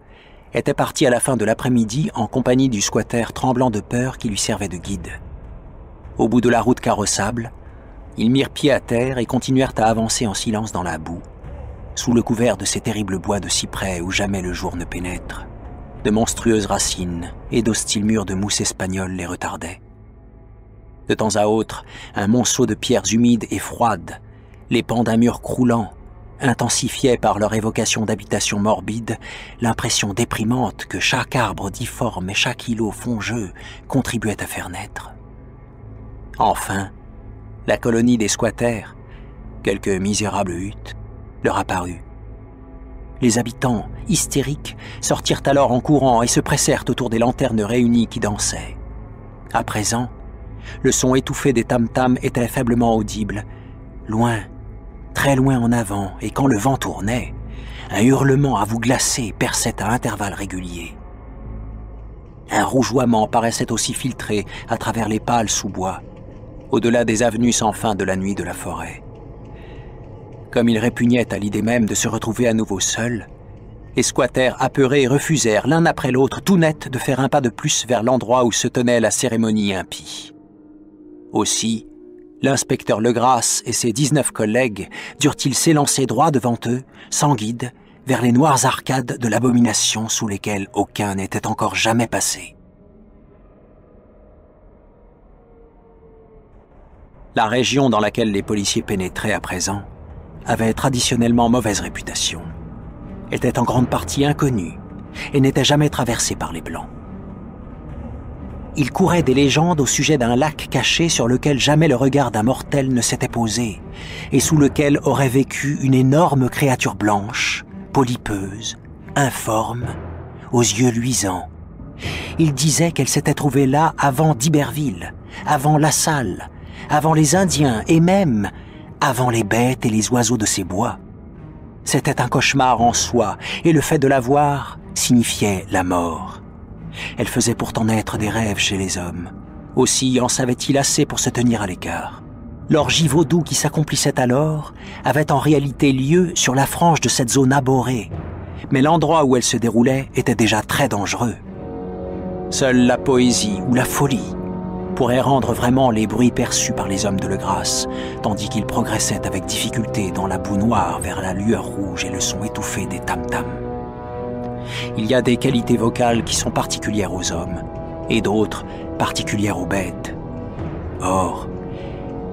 était parti à la fin de l'après-midi en compagnie du squatter tremblant de peur qui lui servait de guide. Au bout de la route carrossable, ils mirent pied à terre et continuèrent à avancer en silence dans la boue, sous le couvert de ces terribles bois de cyprès où jamais le jour ne pénètre. De monstrueuses racines et d'hostiles murs de mousse espagnole les retardaient. De temps à autre, un monceau de pierres humides et froides, les pans d'un mur croulant, intensifiait par leur évocation d'habitations morbides l'impression déprimante que chaque arbre difforme et chaque îlot fongeux contribuait à faire naître. Enfin, la colonie des squatters, quelques misérables huttes, leur apparut. Les habitants, hystériques, sortirent alors en courant et se pressèrent autour des lanternes réunies qui dansaient. À présent, le son étouffé des tam-tams était faiblement audible, loin, très loin en avant, et quand le vent tournait, un hurlement à vous glacer perçait à intervalles réguliers. Un rougeoiement paraissait aussi filtrer à travers les pâles sous-bois, au-delà des avenues sans fin de la nuit de la forêt. Comme ils répugnaient à l'idée même de se retrouver à nouveau seuls, les squatters apeurés refusèrent l'un après l'autre tout net de faire un pas de plus vers l'endroit où se tenait la cérémonie impie. Aussi, l'inspecteur Legrasse et ses 19 collègues durent-ils s'élancer droit devant eux, sans guide, vers les noires arcades de l'abomination sous lesquelles aucun n'était encore jamais passé. La région dans laquelle les policiers pénétraient à présent avait traditionnellement mauvaise réputation, était en grande partie inconnue et n'était jamais traversée par les Blancs. Il courait des légendes au sujet d'un lac caché sur lequel jamais le regard d'un mortel ne s'était posé et sous lequel aurait vécu une énorme créature blanche, polypeuse, informe, aux yeux luisants. Il disait qu'elle s'était trouvée là avant d'Iberville, avant La Salle, avant les Indiens et même avant les bêtes et les oiseaux de ces bois. C'était un cauchemar en soi, et le fait de la voir signifiait la mort. Elle faisait pourtant naître des rêves chez les hommes. Aussi en savait-il assez pour se tenir à l'écart. L'orgie vaudou qui s'accomplissait alors avait en réalité lieu sur la frange de cette zone abhorrée, mais l'endroit où elle se déroulait était déjà très dangereux. Seule la poésie ou la folie pourrait rendre vraiment les bruits perçus par les hommes de Legrasse, tandis qu'ils progressaient avec difficulté dans la boue noire vers la lueur rouge et le son étouffé des tam-tams. Il y a des qualités vocales qui sont particulières aux hommes, et d'autres particulières aux bêtes. Or,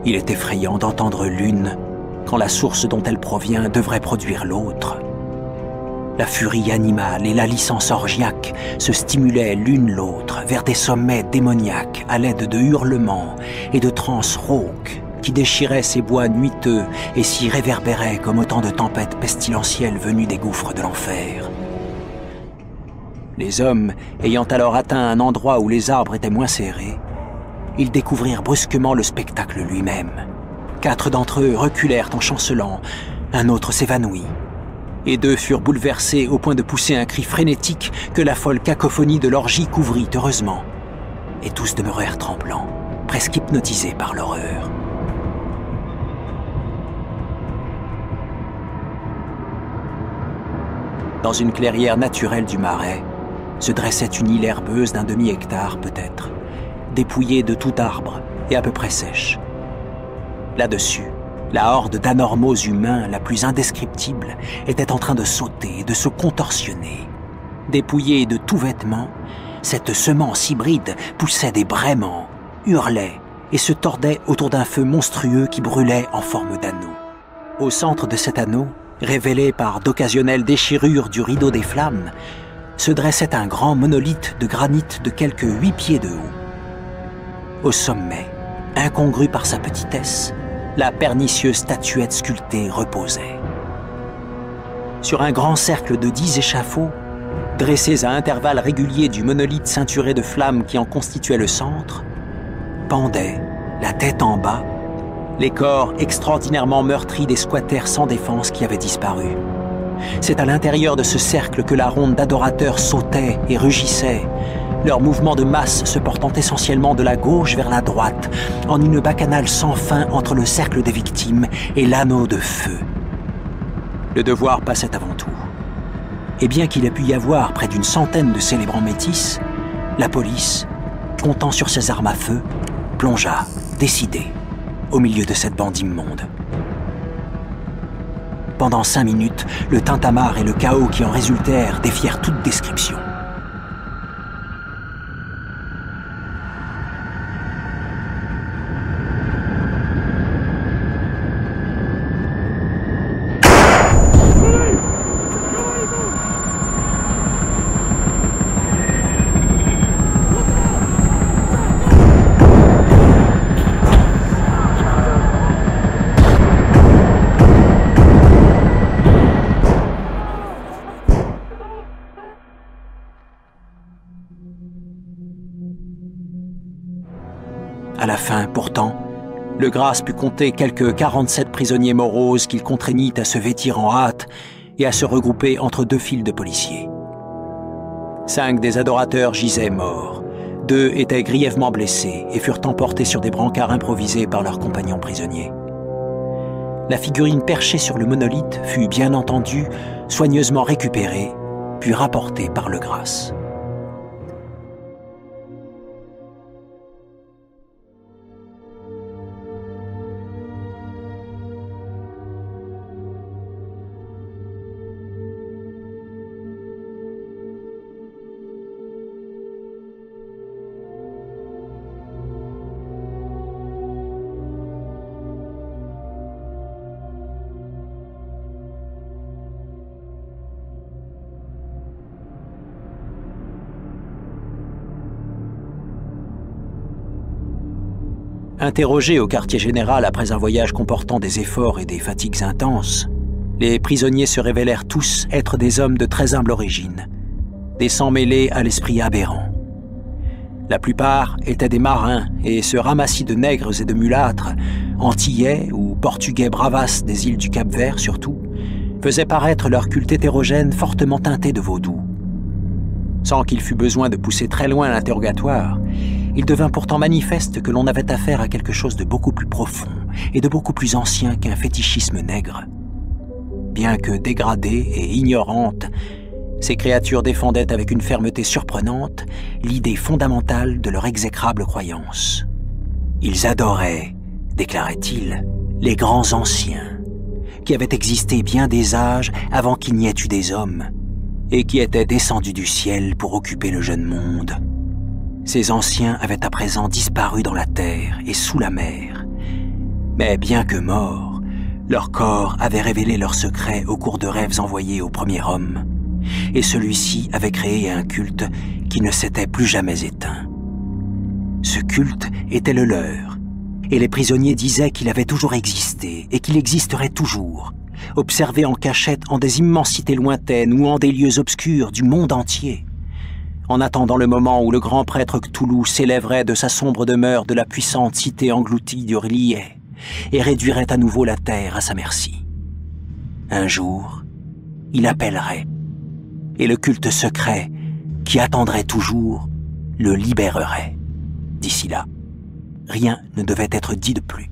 il est effrayant d'entendre l'une quand la source dont elle provient devrait produire l'autre. La furie animale et la licence orgiaque se stimulaient l'une l'autre vers des sommets démoniaques à l'aide de hurlements et de transes rauques qui déchiraient ces bois nuiteux et s'y réverbéraient comme autant de tempêtes pestilentielles venues des gouffres de l'enfer. Les hommes, ayant alors atteint un endroit où les arbres étaient moins serrés, ils découvrirent brusquement le spectacle lui-même. 4 d'entre eux reculèrent en chancelant, un autre s'évanouit, et 2 furent bouleversés au point de pousser un cri frénétique que la folle cacophonie de l'orgie couvrit heureusement. Et tous demeurèrent tremblants, presque hypnotisés par l'horreur. Dans une clairière naturelle du Marais, se dressait une île herbeuse d'un demi-hectare peut-être, dépouillée de tout arbre et à peu près sèche. Là-dessus, la horde d'anormaux humains la plus indescriptible était en train de sauter et de se contorsionner. Dépouillée de tout vêtement, cette semence hybride poussait des braiements, hurlait et se tordait autour d'un feu monstrueux qui brûlait en forme d'anneau. Au centre de cet anneau, révélé par d'occasionnelles déchirures du rideau des flammes, se dressait un grand monolithe de granit de quelques 8 pieds de haut. Au sommet, incongru par sa petitesse, la pernicieuse statuette sculptée reposait. Sur un grand cercle de 10 échafauds, dressés à intervalles réguliers du monolithe ceinturé de flammes qui en constituait le centre, pendaient, la tête en bas, les corps extraordinairement meurtris des squatters sans défense qui avaient disparu. C'est à l'intérieur de ce cercle que la ronde d'adorateurs sautait et rugissait, leurs mouvements de masse se portant essentiellement de la gauche vers la droite, en une bacchanale sans fin entre le cercle des victimes et l'anneau de feu. Le devoir passait avant tout. Et bien qu'il ait pu y avoir près d'une centaine de célébrants métis, la police, comptant sur ses armes à feu, plongea, décidée, au milieu de cette bande immonde. Pendant 5 minutes, le tintamarre et le chaos qui en résultèrent défièrent toute description. À la fin, pourtant, le Grasse put compter quelques 47 prisonniers moroses qu'il contraignit à se vêtir en hâte et à se regrouper entre 2 files de policiers. 5 des adorateurs gisaient morts. 2 étaient grièvement blessés et furent emportés sur des brancards improvisés par leurs compagnons prisonniers. La figurine perchée sur le monolithe fut, bien entendu, soigneusement récupérée, puis rapportée par le Grasse. Interrogés au quartier général après un voyage comportant des efforts et des fatigues intenses, les prisonniers se révélèrent tous être des hommes de très humble origine, des sangs mêlés à l'esprit aberrant. La plupart étaient des marins et ce ramassis de nègres et de mulâtres, antillais ou portugais bravasses des îles du Cap-Vert surtout, faisait paraître leur culte hétérogène fortement teinté de vaudou. Sans qu'il fût besoin de pousser très loin l'interrogatoire, il devint pourtant manifeste que l'on avait affaire à quelque chose de beaucoup plus profond et de beaucoup plus ancien qu'un fétichisme nègre. Bien que dégradées et ignorantes, ces créatures défendaient avec une fermeté surprenante l'idée fondamentale de leur exécrable croyance. Ils adoraient, déclarait-il, les grands anciens, qui avaient existé bien des âges avant qu'il n'y ait eu des hommes, et qui étaient descendus du ciel pour occuper le jeune monde. Ces anciens avaient à présent disparu dans la terre et sous la mer. Mais bien que morts, leur corps avait révélé leurs secrets au cours de rêves envoyés au premier homme, et celui-ci avait créé un culte qui ne s'était plus jamais éteint. Ce culte était le leur, et les prisonniers disaient qu'il avait toujours existé et qu'il existerait toujours, observé en cachette en des immensités lointaines ou en des lieux obscurs du monde entier, en attendant le moment où le grand prêtre Cthulhu s'élèverait de sa sombre demeure de la puissante cité engloutie du R'lyeh et réduirait à nouveau la terre à sa merci. Un jour, il appellerait, et le culte secret, qui attendrait toujours, le libérerait. D'ici là, rien ne devait être dit de plus.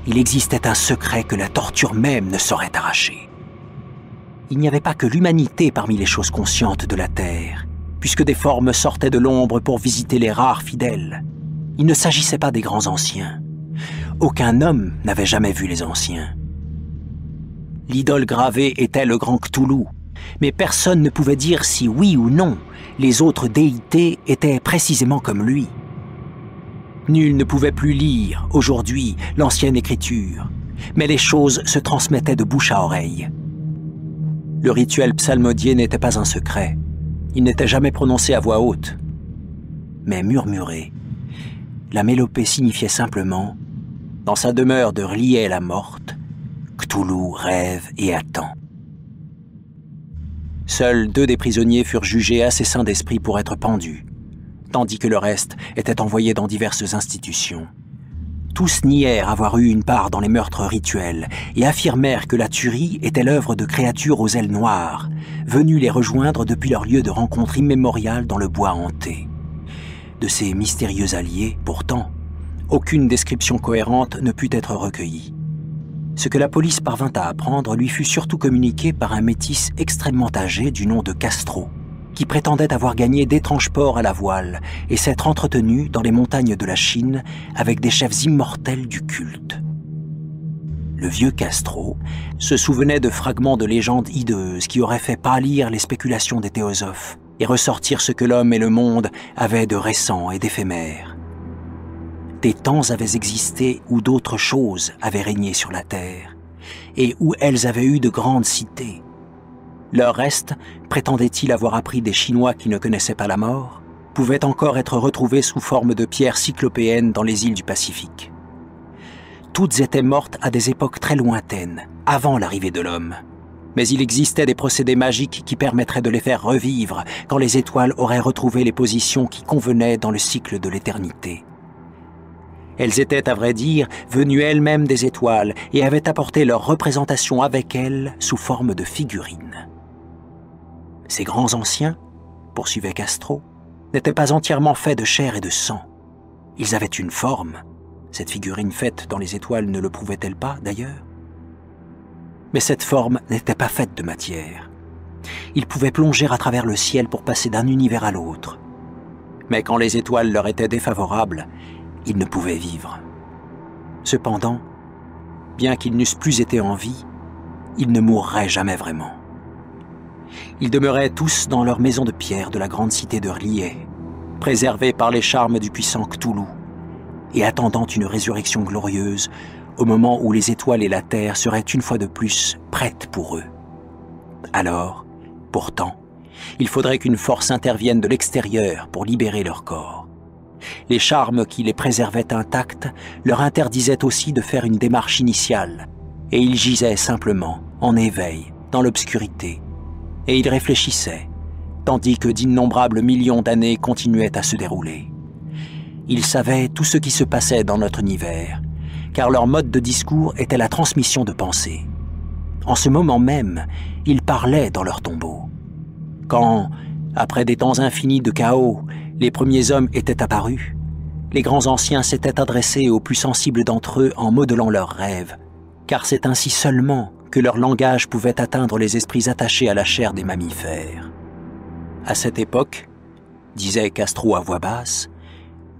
Il existait un secret que la torture même ne saurait arracher. Il n'y avait pas que l'humanité parmi les choses conscientes de la terre, puisque des formes sortaient de l'ombre pour visiter les rares fidèles. Il ne s'agissait pas des grands anciens. Aucun homme n'avait jamais vu les anciens. L'idole gravée était le grand Cthulhu, mais personne ne pouvait dire si oui ou non les autres déités étaient précisément comme lui. Nul ne pouvait plus lire, aujourd'hui, l'ancienne écriture, mais les choses se transmettaient de bouche à oreille. Le rituel psalmodié n'était pas un secret. Il n'était jamais prononcé à voix haute, mais murmuré. La mélopée signifiait simplement « Dans sa demeure de R'lyeh la morte, Cthulhu rêve et attend ». Seuls 2 des prisonniers furent jugés assez sains d'esprit pour être pendus, tandis que le reste était envoyé dans diverses institutions, Tous nièrent avoir eu une part dans les meurtres rituels et affirmèrent que la tuerie était l'œuvre de créatures aux ailes noires, venues les rejoindre depuis leur lieu de rencontre immémorial dans le bois hanté. De ces mystérieux alliés, pourtant, aucune description cohérente ne put être recueillie. Ce que la police parvint à apprendre lui fut surtout communiqué par un métis extrêmement âgé du nom de Castro, qui prétendait avoir gagné d'étranges ports à la voile et s'être entretenu dans les montagnes de la Chine avec des chefs immortels du culte. Le vieux Castro se souvenait de fragments de légendes hideuses qui auraient fait pâlir les spéculations des théosophes et ressortir ce que l'homme et le monde avaient de récent et d'éphémère. Des temps avaient existé où d'autres choses avaient régné sur la terre et où elles avaient eu de grandes cités. Leur reste, prétendait-il avoir appris des Chinois qui ne connaissaient pas la mort, pouvait encore être retrouvé sous forme de pierres cyclopéennes dans les îles du Pacifique. Toutes étaient mortes à des époques très lointaines, avant l'arrivée de l'homme. Mais il existait des procédés magiques qui permettraient de les faire revivre quand les étoiles auraient retrouvé les positions qui convenaient dans le cycle de l'éternité. Elles étaient, à vrai dire, venues elles-mêmes des étoiles et avaient apporté leur représentation avec elles sous forme de figurines. Ces grands anciens, poursuivait Castro, n'étaient pas entièrement faits de chair et de sang. Ils avaient une forme. Cette figurine faite dans les étoiles ne le prouvait-elle pas, d'ailleurs? Mais cette forme n'était pas faite de matière. Ils pouvaient plonger à travers le ciel pour passer d'un univers à l'autre. Mais quand les étoiles leur étaient défavorables, ils ne pouvaient vivre. Cependant, bien qu'ils n'eussent plus été en vie, ils ne mourraient jamais vraiment. Ils demeuraient tous dans leur maison de pierre de la grande cité de R'lyeh, préservés par les charmes du puissant Cthulhu, et attendant une résurrection glorieuse au moment où les étoiles et la terre seraient une fois de plus prêtes pour eux. Alors, pourtant, il faudrait qu'une force intervienne de l'extérieur pour libérer leur corps. Les charmes qui les préservaient intacts leur interdisaient aussi de faire une démarche initiale, et ils gisaient simplement, en éveil, dans l'obscurité, et ils réfléchissaient, tandis que d'innombrables millions d'années continuaient à se dérouler. Ils savaient tout ce qui se passait dans notre univers, car leur mode de discours était la transmission de pensées. En ce moment même, ils parlaient dans leur tombeau. Quand, après des temps infinis de chaos, les premiers hommes étaient apparus, les grands anciens s'étaient adressés aux plus sensibles d'entre eux en modelant leurs rêves, car c'est ainsi seulement que leur langage pouvait atteindre les esprits attachés à la chair des mammifères. À cette époque, disait Castro à voix basse,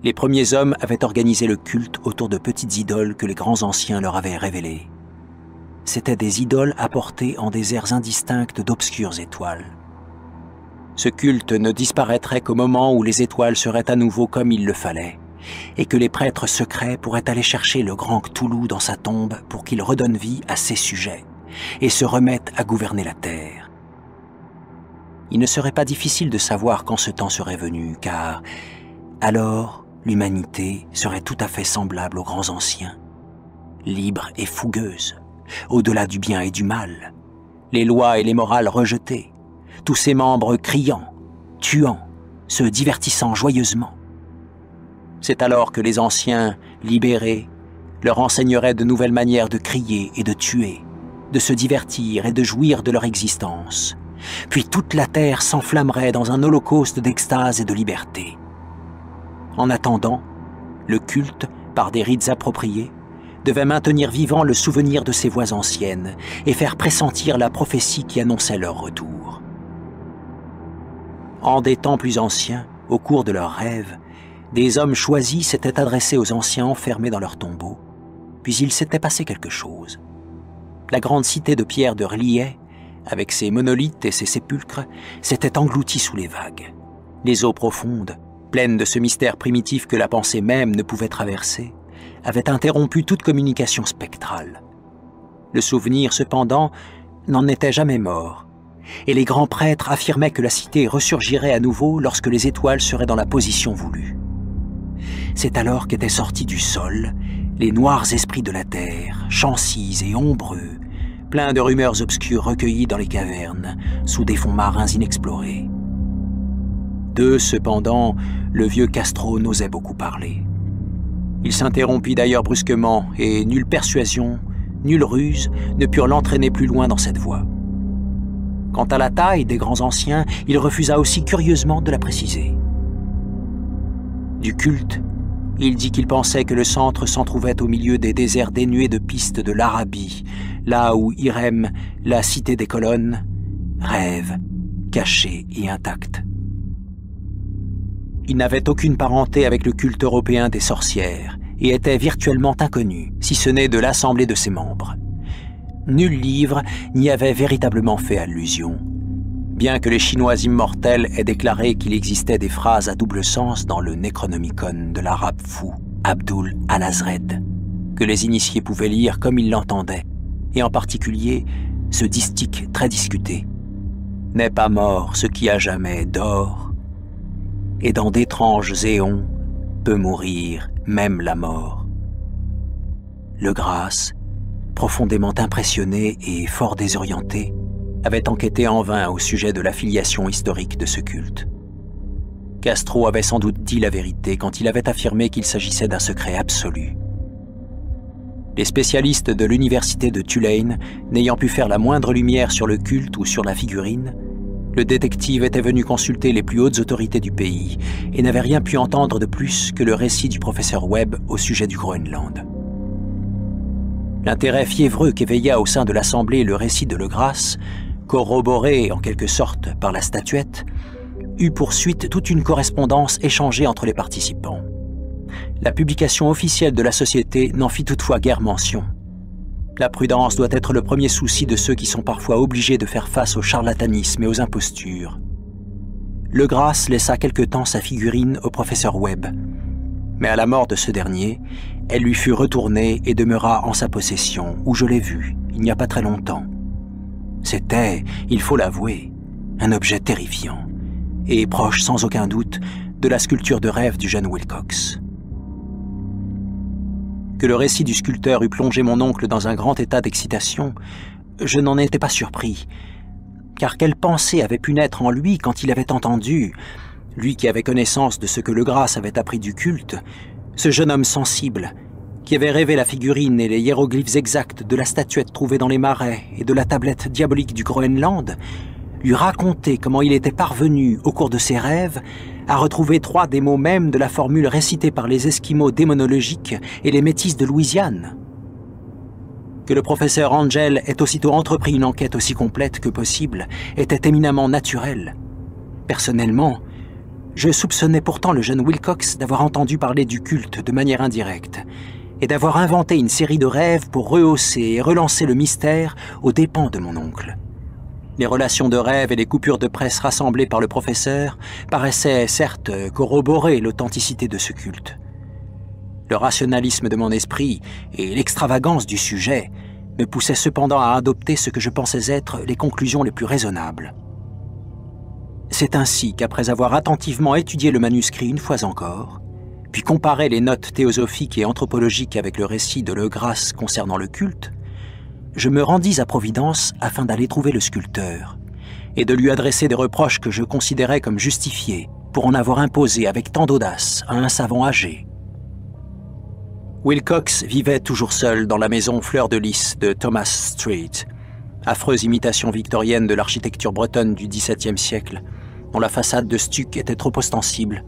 les premiers hommes avaient organisé le culte autour de petites idoles que les grands anciens leur avaient révélées. C'étaient des idoles apportées en des aires indistinctes d'obscures étoiles. Ce culte ne disparaîtrait qu'au moment où les étoiles seraient à nouveau comme il le fallait, et que les prêtres secrets pourraient aller chercher le grand Cthulhu dans sa tombe pour qu'il redonne vie à ses sujets et se remette à gouverner la terre. Il ne serait pas difficile de savoir quand ce temps serait venu, car alors l'humanité serait tout à fait semblable aux grands anciens, libre et fougueuse, au-delà du bien et du mal, les lois et les morales rejetées, tous ses membres criant, tuant, se divertissant joyeusement. C'est alors que les anciens, libérés, leur enseigneraient de nouvelles manières de crier et de tuer, de se divertir et de jouir de leur existence. Puis toute la terre s'enflammerait dans un holocauste d'extase et de liberté. En attendant, le culte, par des rites appropriés, devait maintenir vivant le souvenir de ces voix anciennes et faire pressentir la prophétie qui annonçait leur retour. En des temps plus anciens, au cours de leurs rêves, des hommes choisis s'étaient adressés aux anciens enfermés dans leurs tombeaux, puis il s'était passé quelque chose. La grande cité de pierre de R'lyeh, avec ses monolithes et ses sépulcres, s'était engloutie sous les vagues. Les eaux profondes, pleines de ce mystère primitif que la pensée même ne pouvait traverser, avaient interrompu toute communication spectrale. Le souvenir, cependant, n'en était jamais mort, et les grands prêtres affirmaient que la cité ressurgirait à nouveau lorsque les étoiles seraient dans la position voulue. C'est alors qu'étaient sortis du sol les noirs esprits de la terre, chancis et ombreux, pleins de rumeurs obscures recueillies dans les cavernes, sous des fonds marins inexplorés. D'eux, cependant, le vieux Castro n'osait beaucoup parler. Il s'interrompit d'ailleurs brusquement, et nulle persuasion, nulle ruse ne purent l'entraîner plus loin dans cette voie. Quant à la taille des grands anciens, il refusa aussi curieusement de la préciser. Du culte, il dit qu'il pensait que le centre s'en trouvait au milieu des déserts dénués de pistes de l'Arabie, là où Irem, la cité des colonnes, rêve, caché et intact. Il n'avait aucune parenté avec le culte européen des sorcières et était virtuellement inconnu, si ce n'est de l'assemblée de ses membres. Nul livre n'y avait véritablement fait allusion, bien que les Chinois immortels aient déclaré qu'il existait des phrases à double sens dans le Necronomicon de l'arabe fou Abdul al-Azred, que les initiés pouvaient lire comme ils l'entendaient, et en particulier ce distique très discuté. « N'est pas mort ce qui à jamais dort, et dans d'étranges éons peut mourir même la mort. » Le Grasse, profondément impressionné et fort désorienté, avait enquêté en vain au sujet de l'affiliation historique de ce culte. Castro avait sans doute dit la vérité quand il avait affirmé qu'il s'agissait d'un secret absolu. Les spécialistes de l'université de Tulane n'ayant pu faire la moindre lumière sur le culte ou sur la figurine, le détective était venu consulter les plus hautes autorités du pays et n'avait rien pu entendre de plus que le récit du professeur Webb au sujet du Groenland. L'intérêt fiévreux qu'éveilla au sein de l'Assemblée le récit de Legrasse, corroboré en quelque sorte par la statuette, eut pour suite toute une correspondance échangée entre les participants. La publication officielle de la Société n'en fit toutefois guère mention. La prudence doit être le premier souci de ceux qui sont parfois obligés de faire face au charlatanisme et aux impostures. Legrasse laissa quelque temps sa figurine au professeur Webb, mais à la mort de ce dernier, elle lui fut retournée et demeura en sa possession, où je l'ai vue, il n'y a pas très longtemps. C'était, il faut l'avouer, un objet terrifiant, et proche sans aucun doute de la sculpture de rêve du jeune Wilcox. Que le récit du sculpteur eût plongé mon oncle dans un grand état d'excitation, je n'en étais pas surpris, car quelle pensée avait pu naître en lui quand il avait entendu, lui qui avait connaissance de ce que Legrasse avait appris du culte, ce jeune homme sensible, qui avait rêvé la figurine et les hiéroglyphes exacts de la statuette trouvée dans les marais et de la tablette diabolique du Groenland, lui raconter comment il était parvenu, au cours de ses rêves, à retrouver 3 des mots mêmes de la formule récitée par les Esquimaux démonologiques et les métis de Louisiane. Que le professeur Angel ait aussitôt entrepris une enquête aussi complète que possible était éminemment naturel. Personnellement, je soupçonnais pourtant le jeune Wilcox d'avoir entendu parler du culte de manière indirecte et d'avoir inventé une série de rêves pour rehausser et relancer le mystère aux dépens de mon oncle. Les relations de rêve et les coupures de presse rassemblées par le professeur paraissaient certes corroborer l'authenticité de ce culte. Le rationalisme de mon esprit et l'extravagance du sujet me poussaient cependant à adopter ce que je pensais être les conclusions les plus raisonnables. C'est ainsi qu'après avoir attentivement étudié le manuscrit une fois encore, puis comparé les notes théosophiques et anthropologiques avec le récit de Legrasse concernant le culte, je me rendis à Providence afin d'aller trouver le sculpteur et de lui adresser des reproches que je considérais comme justifiés pour en avoir imposé avec tant d'audace à un savant âgé. Wilcox vivait toujours seul dans la maison Fleur de Lys de Thomas Street, affreuse imitation victorienne de l'architecture bretonne du XVIIe siècle, dont la façade de stuc était trop ostensible,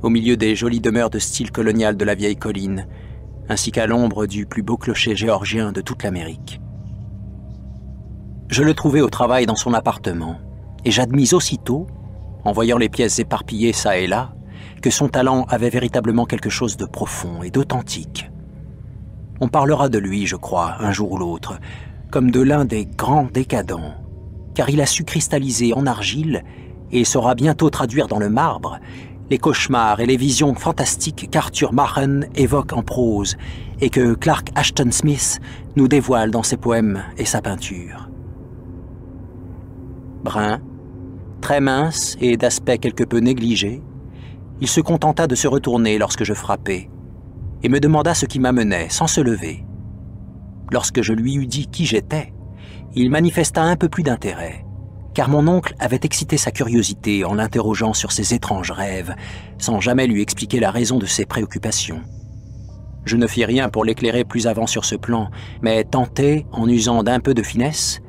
au milieu des jolies demeures de style colonial de la vieille colline, ainsi qu'à l'ombre du plus beau clocher géorgien de toute l'Amérique. Je le trouvai au travail dans son appartement, et j'admis aussitôt, en voyant les pièces éparpillées çà et là, que son talent avait véritablement quelque chose de profond et d'authentique. On parlera de lui, je crois, un jour ou l'autre, comme de l'un des grands décadents, car il a su cristalliser en argile et saura bientôt traduire dans le marbre les cauchemars et les visions fantastiques qu'Arthur Machen évoque en prose et que Clark Ashton Smith nous dévoile dans ses poèmes et sa peinture. Brun, très mince et d'aspect quelque peu négligé, il se contenta de se retourner lorsque je frappai et me demanda ce qui m'amenait sans se lever. Lorsque je lui eus dit qui j'étais, il manifesta un peu plus d'intérêt, car mon oncle avait excité sa curiosité en l'interrogeant sur ses étranges rêves, sans jamais lui expliquer la raison de ses préoccupations. Je ne fis rien pour l'éclairer plus avant sur ce plan, mais tentai, en usant d'un peu de finesse,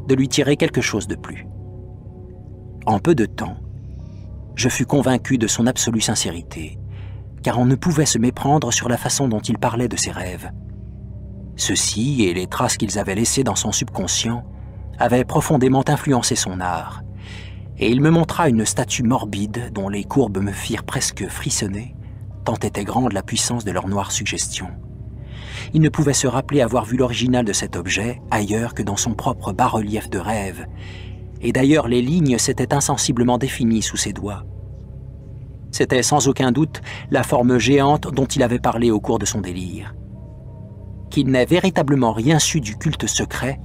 de lui tirer quelque chose de plus. En peu de temps, je fus convaincu de son absolue sincérité, car on ne pouvait se méprendre sur la façon dont il parlait de ses rêves. Ceux-ci, et les traces qu'ils avaient laissées dans son subconscient, avaient profondément influencé son art, et il me montra une statue morbide dont les courbes me firent presque frissonner, tant était grande la puissance de leur noire suggestion. Il ne pouvait se rappeler avoir vu l'original de cet objet ailleurs que dans son propre bas-relief de rêve, et d'ailleurs les lignes s'étaient insensiblement définies sous ses doigts. C'était sans aucun doute la forme géante dont il avait parlé au cours de son délire. Qu'il n'ait véritablement rien su du culte secret,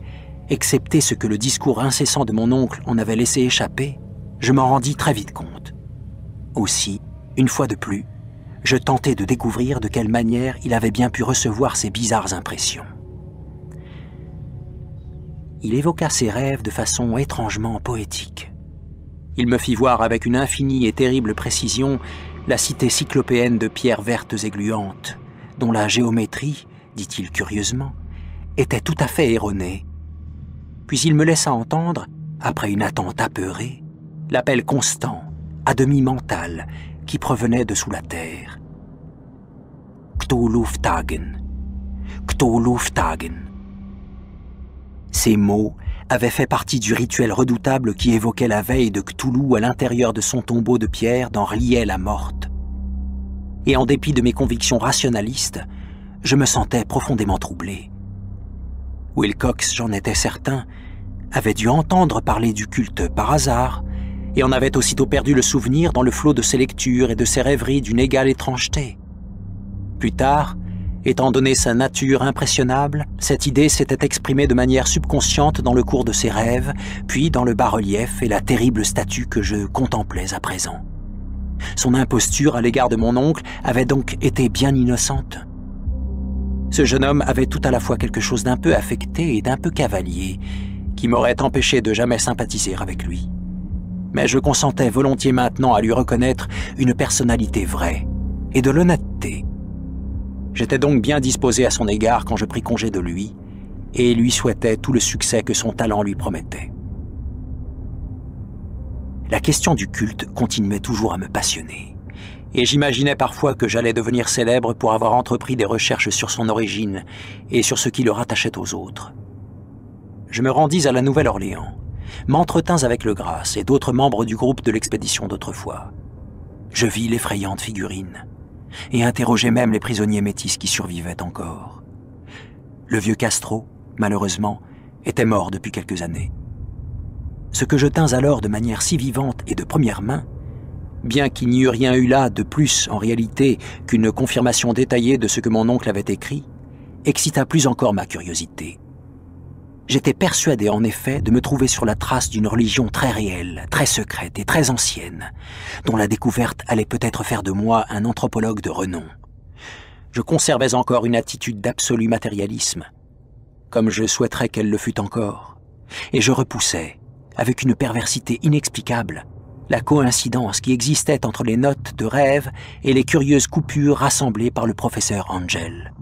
excepté ce que le discours incessant de mon oncle en avait laissé échapper, je m'en rendis très vite compte. Aussi, une fois de plus, je tentai de découvrir de quelle manière il avait bien pu recevoir ces bizarres impressions. Il évoqua ses rêves de façon étrangement poétique. Il me fit voir avec une infinie et terrible précision la cité cyclopéenne de pierres vertes et gluantes, dont la géométrie, dit-il curieusement, était tout à fait erronée. Puis il me laissa entendre, après une attente apeurée, l'appel constant, à demi mental, qui provenait de sous la terre. Cthulhu-Ftagen, Cthulhu-Ftagen. Ces mots avaient fait partie du rituel redoutable qui évoquait la veille de Cthulhu à l'intérieur de son tombeau de pierre dans R'lyeh la morte. Et en dépit de mes convictions rationalistes, je me sentais profondément troublé. Wilcox, j'en étais certain, avait dû entendre parler du culte par hasard, et en avait aussitôt perdu le souvenir dans le flot de ses lectures et de ses rêveries d'une égale étrangeté. Plus tard, étant donné sa nature impressionnable, cette idée s'était exprimée de manière subconsciente dans le cours de ses rêves, puis dans le bas-relief et la terrible statue que je contemplais à présent. Son imposture à l'égard de mon oncle avait donc été bien innocente. Ce jeune homme avait tout à la fois quelque chose d'un peu affecté et d'un peu cavalier, qui m'aurait empêché de jamais sympathiser avec lui. Mais je consentais volontiers maintenant à lui reconnaître une personnalité vraie et de l'honnêteté. J'étais donc bien disposé à son égard quand je pris congé de lui et lui souhaitais tout le succès que son talent lui promettait. La question du culte continuait toujours à me passionner, et j'imaginais parfois que j'allais devenir célèbre pour avoir entrepris des recherches sur son origine et sur ce qui le rattachait aux autres. Je me rendis à la Nouvelle-Orléans, m'entretins avec Legrasse et d'autres membres du groupe de l'expédition d'autrefois. Je vis l'effrayante figurine, et interrogeai même les prisonniers métis qui survivaient encore. Le vieux Castro, malheureusement, était mort depuis quelques années. Ce que je tins alors de manière si vivante et de première main, bien qu'il n'y eût rien eu là de plus en réalité qu'une confirmation détaillée de ce que mon oncle avait écrit, excita plus encore ma curiosité. J'étais persuadé en effet de me trouver sur la trace d'une religion très réelle, très secrète et très ancienne, dont la découverte allait peut-être faire de moi un anthropologue de renom. Je conservais encore une attitude d'absolu matérialisme, comme je souhaiterais qu'elle le fût encore, et je repoussais, avec une perversité inexplicable, la coïncidence qui existait entre les notes de rêve et les curieuses coupures rassemblées par le professeur Angel.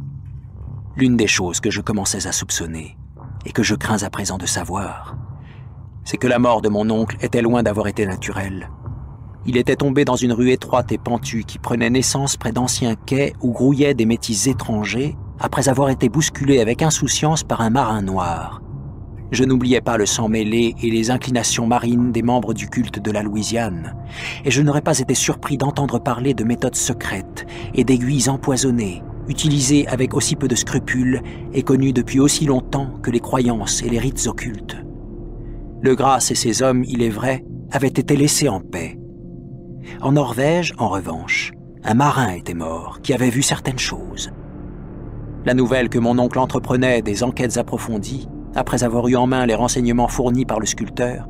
L'une des choses que je commençais à soupçonner, et que je crains à présent de savoir, c'est que la mort de mon oncle était loin d'avoir été naturelle. Il était tombé dans une rue étroite et pentue qui prenait naissance près d'anciens quais où grouillaient des métis étrangers après avoir été bousculés avec insouciance par un marin noir. Je n'oubliais pas le sang mêlé et les inclinations marines des membres du culte de la Louisiane, et je n'aurais pas été surpris d'entendre parler de méthodes secrètes et d'aiguilles empoisonnées, utilisées avec aussi peu de scrupules et connues depuis aussi longtemps que les croyances et les rites occultes. Legrasse et ses hommes, il est vrai, avaient été laissés en paix. En Norvège, en revanche, un marin était mort qui avait vu certaines choses. La nouvelle que mon oncle entreprenait des enquêtes approfondies, après avoir eu en main les renseignements fournis par le sculpteur,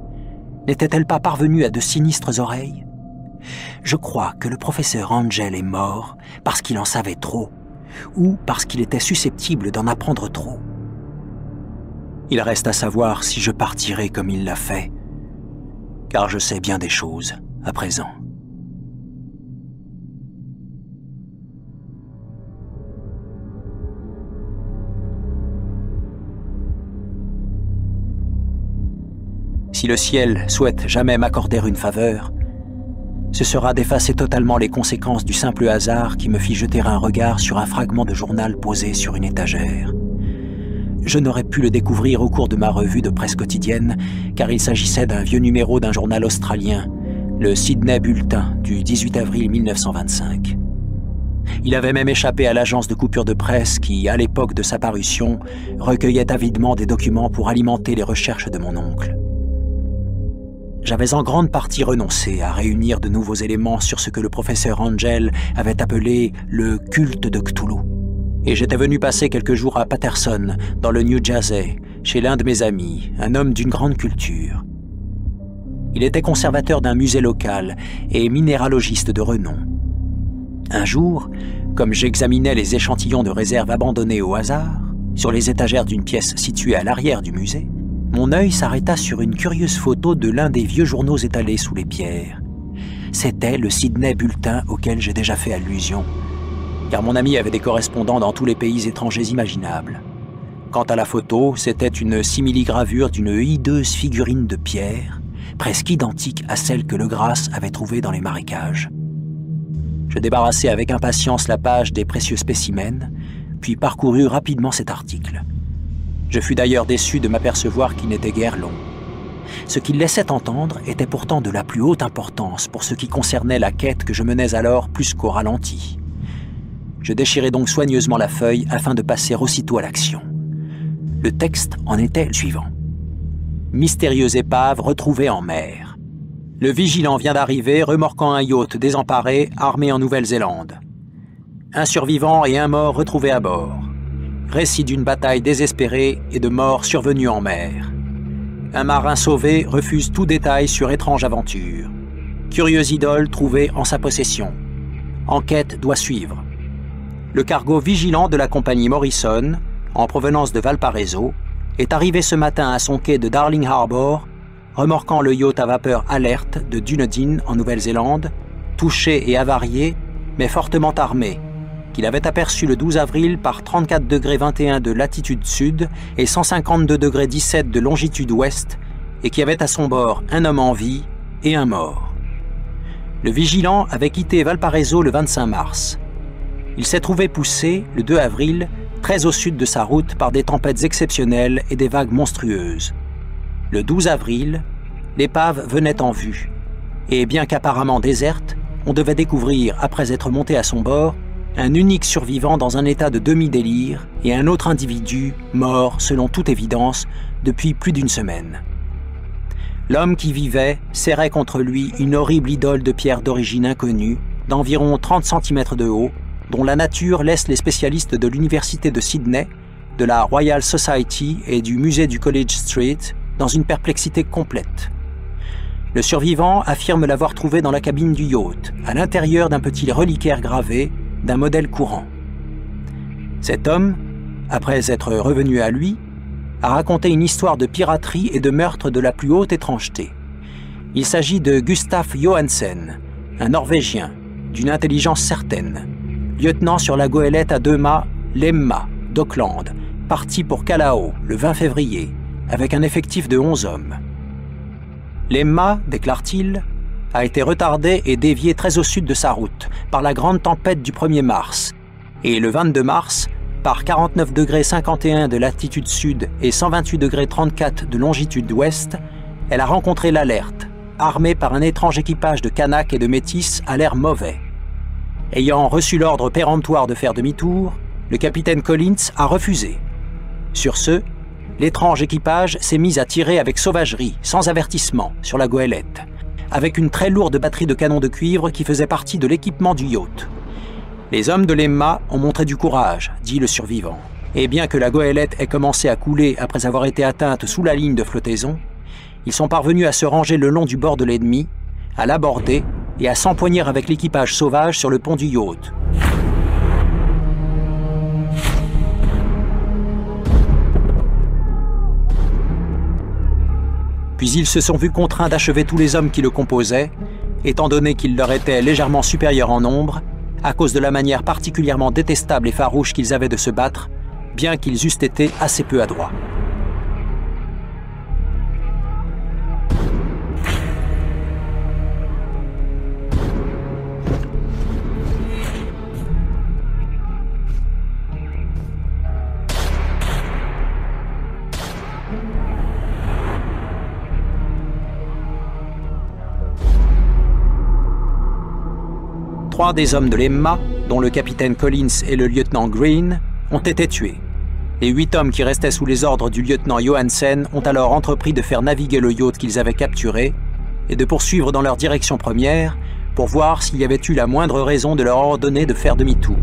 n'était-elle pas parvenue à de sinistres oreilles? Je crois que le professeur Angel est mort parce qu'il en savait trop, ou parce qu'il était susceptible d'en apprendre trop. Il reste à savoir si je partirai comme il l'a fait, car je sais bien des choses à présent. Si le ciel souhaite jamais m'accorder une faveur, ce sera d'effacer totalement les conséquences du simple hasard qui me fit jeter un regard sur un fragment de journal posé sur une étagère. Je n'aurais pu le découvrir au cours de ma revue de presse quotidienne, car il s'agissait d'un vieux numéro d'un journal australien, le Sydney Bulletin du 18 avril 1925. Il avait même échappé à l'agence de coupure de presse qui, à l'époque de sa parution, recueillait avidement des documents pour alimenter les recherches de mon oncle. J'avais en grande partie renoncé à réunir de nouveaux éléments sur ce que le professeur Angel avait appelé le culte de Cthulhu. Et j'étais venu passer quelques jours à Paterson, dans le New Jersey, chez l'un de mes amis, un homme d'une grande culture. Il était conservateur d'un musée local et minéralogiste de renom. Un jour, comme j'examinais les échantillons de réserve abandonnés au hasard, sur les étagères d'une pièce située à l'arrière du musée, mon œil s'arrêta sur une curieuse photo de l'un des vieux journaux étalés sous les pierres. C'était le Sydney Bulletin auquel j'ai déjà fait allusion, car mon ami avait des correspondants dans tous les pays étrangers imaginables. Quant à la photo, c'était une simili-gravure d'une hideuse figurine de pierre, presque identique à celle que Legrasse avait trouvée dans les marécages. Je débarrassai avec impatience la page des précieux spécimens, puis parcourus rapidement cet article. Je fus d'ailleurs déçu de m'apercevoir qu'il n'était guère long. Ce qu'il laissait entendre était pourtant de la plus haute importance pour ce qui concernait la quête que je menais alors plus qu'au ralenti. Je déchirai donc soigneusement la feuille afin de passer aussitôt à l'action. Le texte en était le suivant. Mystérieuse épave retrouvée en mer. Le vigilant vient d'arriver remorquant un yacht désemparé armé en Nouvelle-Zélande. Un survivant et un mort retrouvés à bord. Récit d'une bataille désespérée et de morts survenus en mer. Un marin sauvé refuse tout détail sur étrange aventure. Curieuse idole trouvée en sa possession. Enquête doit suivre. Le cargo vigilant de la compagnie Morrison, en provenance de Valparaiso, est arrivé ce matin à son quai de Darling Harbour, remorquant le yacht à vapeur Alert de Dunedin en Nouvelle-Zélande, touché et avarié, mais fortement armé, qu'il avait aperçu le 12 avril par 34°21 de latitude sud et 152°17 de longitude ouest, et qui avait à son bord un homme en vie et un mort. Le vigilant avait quitté Valparaiso le 25 mars. Il s'est trouvé poussé, le 2 avril, très au sud de sa route par des tempêtes exceptionnelles et des vagues monstrueuses. Le 12 avril, l'épave venait en vue, et bien qu'apparemment déserte, on devait découvrir, après être monté à son bord, un unique survivant dans un état de demi-délire et un autre individu mort, selon toute évidence, depuis plus d'une semaine. L'homme qui vivait serrait contre lui une horrible idole de pierre d'origine inconnue, d'environ 30 cm de haut, dont la nature laisse les spécialistes de l'Université de Sydney, de la Royal Society et du musée du College Street dans une perplexité complète. Le survivant affirme l'avoir trouvé dans la cabine du yacht, à l'intérieur d'un petit reliquaire gravé d'un modèle courant. Cet homme, après être revenu à lui, a raconté une histoire de piraterie et de meurtre de la plus haute étrangeté. Il s'agit de Gustaf Johansen, un Norvégien, d'une intelligence certaine, lieutenant sur la goélette à 2 mâts, l'Emma, d'Auckland, parti pour Callao le 20 février, avec un effectif de 11 hommes. L'Emma, déclare-t-il, a été retardée et déviée très au sud de sa route par la grande tempête du 1er mars, et le 22 mars, par 49°51 de latitude sud et 128°34 de longitude ouest, elle a rencontré l'Alert, armée par un étrange équipage de Kanaks et de Métis à l'air mauvais. Ayant reçu l'ordre péremptoire de faire demi-tour, le capitaine Collins a refusé. Sur ce, l'étrange équipage s'est mis à tirer avec sauvagerie, sans avertissement, sur la goélette, avec une très lourde batterie de canons de cuivre qui faisait partie de l'équipement du yacht. Les hommes de l'Emma ont montré du courage, dit le survivant, et bien que la goélette ait commencé à couler après avoir été atteinte sous la ligne de flottaison, ils sont parvenus à se ranger le long du bord de l'ennemi, à l'aborder et à s'empoigner avec l'équipage sauvage sur le pont du yacht. Puis ils se sont vus contraints d'achever tous les hommes qui le composaient, étant donné qu'ils leur étaient légèrement supérieurs en nombre, à cause de la manière particulièrement détestable et farouche qu'ils avaient de se battre, bien qu'ils eussent été assez peu adroits. 3 des hommes de l'Emma, dont le capitaine Collins et le lieutenant Green, ont été tués. Les 8 hommes qui restaient sous les ordres du lieutenant Johansen ont alors entrepris de faire naviguer le yacht qu'ils avaient capturé et de poursuivre dans leur direction première pour voir s'il y avait eu la moindre raison de leur ordonner de faire demi-tour.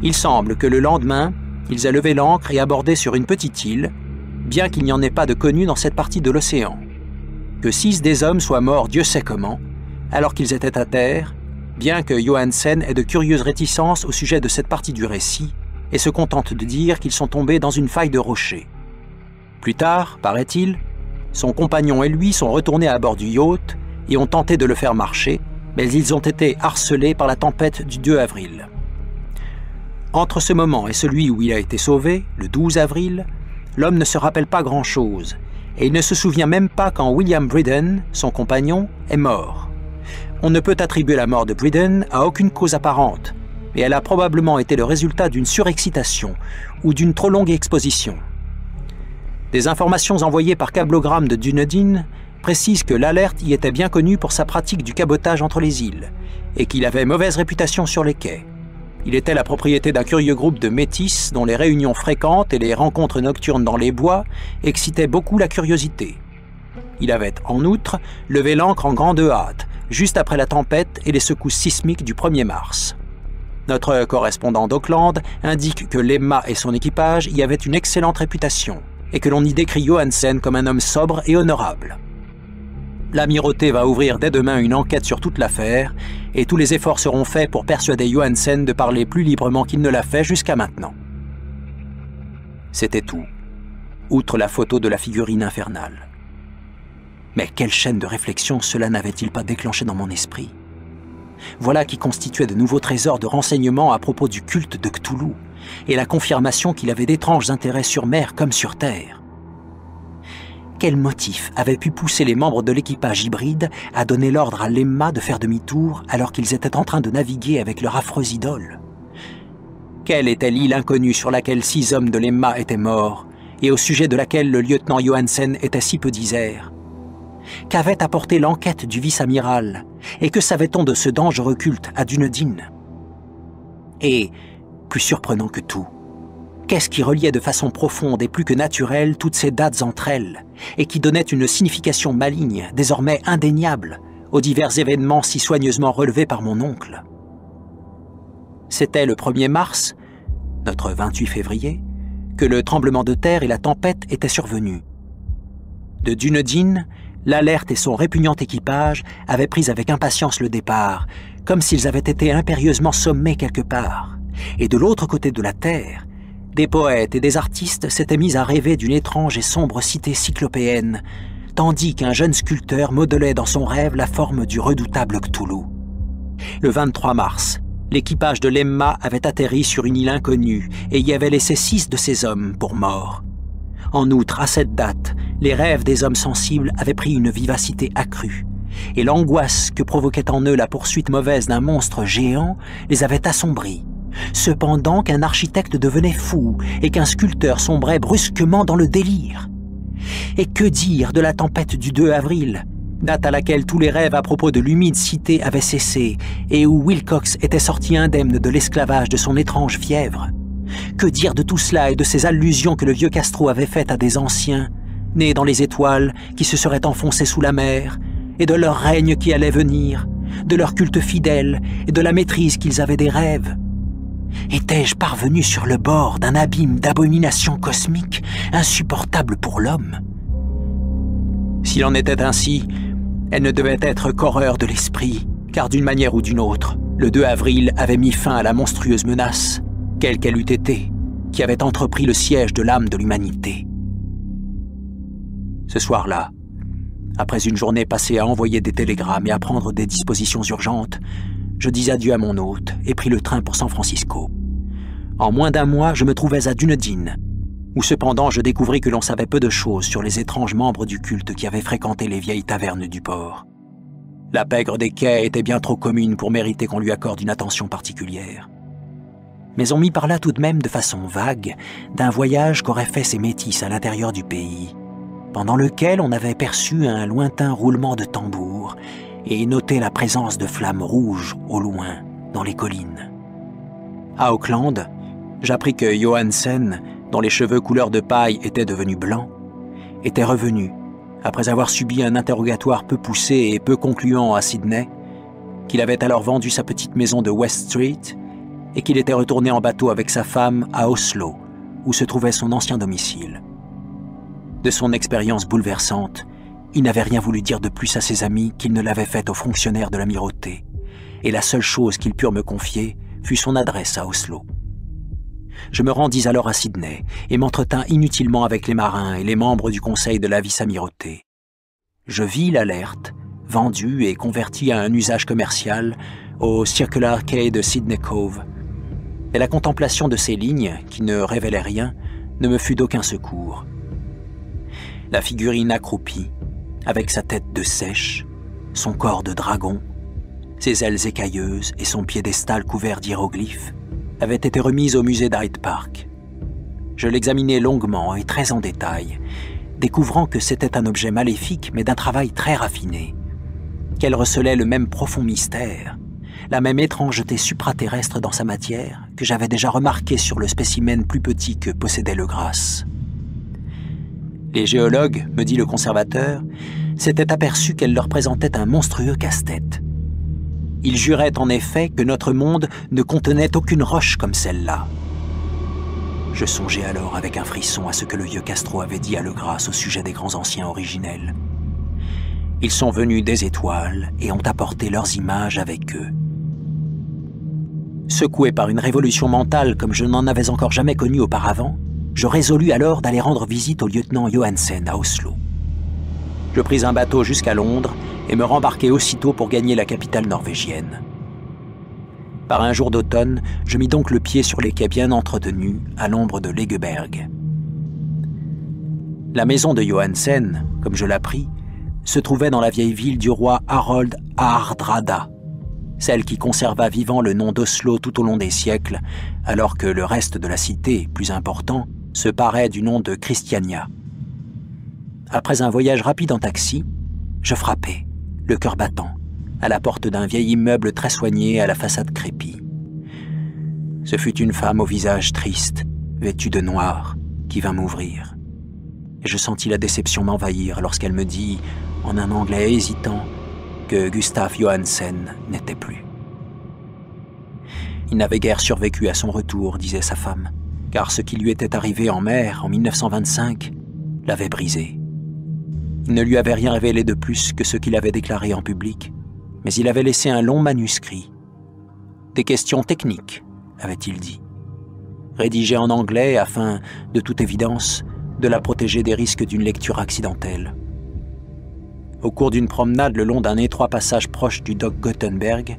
Il semble que le lendemain, ils aient levé l'ancre et abordé sur une petite île, bien qu'il n'y en ait pas de connus dans cette partie de l'océan. Que 6 des hommes soient morts Dieu sait comment, alors qu'ils étaient à terre, bien que Johansen ait de curieuses réticences au sujet de cette partie du récit et se contente de dire qu'ils sont tombés dans une faille de rocher. Plus tard, paraît-il, son compagnon et lui sont retournés à bord du yacht et ont tenté de le faire marcher, mais ils ont été harcelés par la tempête du 2 avril. Entre ce moment et celui où il a été sauvé, le 12 avril, l'homme ne se rappelle pas grand-chose, et il ne se souvient même pas quand William Bridden, son compagnon, est mort. On ne peut attribuer la mort de Bridden à aucune cause apparente, mais elle a probablement été le résultat d'une surexcitation ou d'une trop longue exposition. Des informations envoyées par cablogramme de Dunedin précisent que l'Alert y était bien connu pour sa pratique du cabotage entre les îles, et qu'il avait mauvaise réputation sur les quais. Il était la propriété d'un curieux groupe de métis dont les réunions fréquentes et les rencontres nocturnes dans les bois excitaient beaucoup la curiosité. Il avait, en outre, levé l'ancre en grande hâte, juste après la tempête et les secousses sismiques du 1er mars. Notre correspondant d'Auckland indique que l'Emma et son équipage y avaient une excellente réputation et que l'on y décrit Johansen comme un homme sobre et honorable. L'amirauté va ouvrir dès demain une enquête sur toute l'affaire et tous les efforts seront faits pour persuader Johansen de parler plus librement qu'il ne l'a fait jusqu'à maintenant. C'était tout, outre la photo de la figurine infernale. Mais quelle chaîne de réflexion cela n'avait-il pas déclenché dans mon esprit? Voilà qui constituait de nouveaux trésors de renseignements à propos du culte de Cthulhu et la confirmation qu'il avait d'étranges intérêts sur mer comme sur terre. Quel motif avait pu pousser les membres de l'équipage hybride à donner l'ordre à l'Emma de faire demi-tour alors qu'ils étaient en train de naviguer avec leur affreuse idole? Quelle était l'île inconnue sur laquelle 6 hommes de l'Emma étaient morts et au sujet de laquelle le lieutenant Johansen était si peu disert? Qu'avait apporté l'enquête du vice-amiral et que savait-on de ce dangereux culte à Dunedin? Et, plus surprenant que tout, qu'est-ce qui reliait de façon profonde et plus que naturelle toutes ces dates entre elles, et qui donnait une signification maligne, désormais indéniable, aux divers événements si soigneusement relevés par mon oncle? C'était le 1er mars, notre 28 février, que le tremblement de terre et la tempête étaient survenus. De Dunedin, l'Alert et son répugnant équipage avaient pris avec impatience le départ, comme s'ils avaient été impérieusement sommés quelque part, et de l'autre côté de la terre, des poètes et des artistes s'étaient mis à rêver d'une étrange et sombre cité cyclopéenne, tandis qu'un jeune sculpteur modelait dans son rêve la forme du redoutable Cthulhu. Le 23 mars, l'équipage de l'Emma avait atterri sur une île inconnue et y avait laissé 6 de ses hommes pour morts. En outre, à cette date, les rêves des hommes sensibles avaient pris une vivacité accrue, et l'angoisse que provoquait en eux la poursuite mauvaise d'un monstre géant les avait assombris. Cependant qu'un architecte devenait fou et qu'un sculpteur sombrait brusquement dans le délire. Et que dire de la tempête du 2 avril, date à laquelle tous les rêves à propos de l'humide cité avaient cessé et où Wilcox était sorti indemne de l'esclavage de son étrange fièvre? Que dire de tout cela et de ces allusions que le vieux Castro avait faites à des anciens, nés dans les étoiles, qui se seraient enfoncés sous la mer, et de leur règne qui allait venir, de leur culte fidèle et de la maîtrise qu'ils avaient des rêves? Étais-je parvenu sur le bord d'un abîme d'abominations cosmiques insupportable pour l'homme? S'il en était ainsi, elle ne devait être qu'horreur de l'esprit, car d'une manière ou d'une autre, le 2 avril avait mis fin à la monstrueuse menace, quelle qu'elle eût été, qui avait entrepris le siège de l'âme de l'humanité. Ce soir-là, après une journée passée à envoyer des télégrammes et à prendre des dispositions urgentes, je dis adieu à mon hôte et pris le train pour San Francisco. En moins d'1 mois, je me trouvais à Dunedin. où cependant je découvris que l'on savait peu de choses sur les étranges membres du culte qui avaient fréquenté les vieilles tavernes du port. La pègre des quais était bien trop commune pour mériter qu'on lui accorde une attention particulière. Mais on m'y parla tout de même de façon vague d'un voyage qu'auraient fait ces métis à l'intérieur du pays, pendant lequel on avait perçu un lointain roulement de tambour et noté la présence de flammes rouges au loin, dans les collines. À Auckland, j'appris que Johansen, dont les cheveux couleur de paille étaient devenus blancs, était revenu, après avoir subi un interrogatoire peu poussé et peu concluant à Sydney, qu'il avait alors vendu sa petite maison de West Street et qu'il était retourné en bateau avec sa femme à Oslo, où se trouvait son ancien domicile. De son expérience bouleversante, il n'avait rien voulu dire de plus à ses amis qu'il ne l'avait fait aux fonctionnaires de l'amirauté, et la seule chose qu'ils purent me confier fut son adresse à Oslo. Je me rendis alors à Sydney et m'entretins inutilement avec les marins et les membres du conseil de la vice-amirauté. Je vis l'Alert, vendue et convertie à un usage commercial au Circular Quay de Sydney Cove. Et la contemplation de ces lignes, qui ne révélaient rien, ne me fut d'aucun secours. La figurine accroupie, avec sa tête de seiche, son corps de dragon, ses ailes écailleuses et son piédestal couvert d'hiéroglyphes, avait été remise au musée d'Hyde Park. Je l'examinai longuement et très en détail, découvrant que c'était un objet maléfique mais d'un travail très raffiné, qu'elle recelait le même profond mystère, la même étrangeté supraterrestre dans sa matière que j'avais déjà remarqué sur le spécimen plus petit que possédait le Grasse. Les géologues, me dit le conservateur, s'étaient aperçus qu'elle leur présentait un monstrueux casse-tête. Ils juraient en effet que notre monde ne contenait aucune roche comme celle-là. Je songeais alors avec un frisson à ce que le vieux Castro avait dit à Legrasse au sujet des grands anciens originels. Ils sont venus des étoiles et ont apporté leurs images avec eux. Secoué par une révolution mentale comme je n'en avais encore jamais connue auparavant, je résolus alors d'aller rendre visite au lieutenant Johansen à Oslo. Je pris un bateau jusqu'à Londres et me rembarquai aussitôt pour gagner la capitale norvégienne. Par un jour d'automne, je mis donc le pied sur les quais bien entretenus, à l'ombre de Legeberg. La maison de Johansen, comme je l'appris, se trouvait dans la vieille ville du roi Harold Hardrada, celle qui conserva vivant le nom d'Oslo tout au long des siècles, alors que le reste de la cité, plus important, se parait du nom de Christiania. Après un voyage rapide en taxi, je frappai, le cœur battant, à la porte d'un vieil immeuble très soigné à la façade crépie. Ce fut une femme au visage triste, vêtue de noir, qui vint m'ouvrir. Et je sentis la déception m'envahir lorsqu'elle me dit, en un anglais hésitant, que Gustaf Johansen n'était plus. Il n'avait guère survécu à son retour, disait sa femme, car ce qui lui était arrivé en mer en 1925 l'avait brisé. Il ne lui avait rien révélé de plus que ce qu'il avait déclaré en public, mais il avait laissé un long manuscrit. Des questions techniques, avait-il dit, rédigées en anglais afin, de toute évidence, de la protéger des risques d'une lecture accidentelle. Au cours d'une promenade le long d'un étroit passage proche du dock Gothenburg,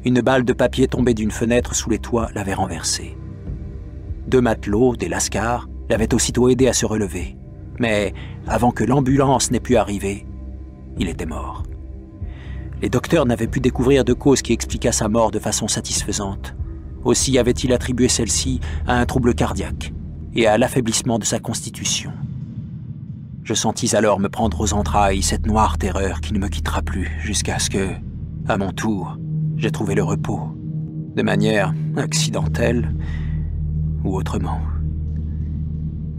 une balle de papier tombée d'une fenêtre sous les toits l'avait renversé. 2 matelots, des lascars, l'avaient aussitôt aidé à se relever, mais avant que l'ambulance n'ait pu arriver, il était mort. Les docteurs n'avaient pu découvrir de cause qui expliquât sa mort de façon satisfaisante. Aussi avait-il attribué celle-ci à un trouble cardiaque et à l'affaiblissement de sa constitution. Je sentis alors me prendre aux entrailles cette noire terreur qui ne me quittera plus jusqu'à ce que, à mon tour, j'ai trouvé le repos, de manière accidentelle ou autrement.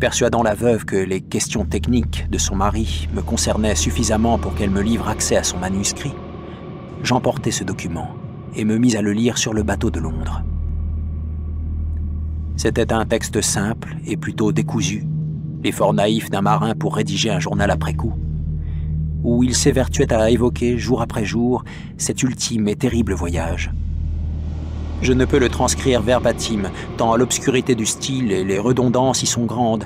Persuadant la veuve que les questions techniques de son mari me concernaient suffisamment pour qu'elle me livre accès à son manuscrit, j'emportai ce document et me mis à le lire sur le bateau de Londres. C'était un texte simple et plutôt décousu, l'effort naïf d'un marin pour rédiger un journal après coup, où il s'évertuait à évoquer jour après jour cet ultime et terrible voyage. Je ne peux le transcrire verbatim, tant l'obscurité du style et les redondances y sont grandes,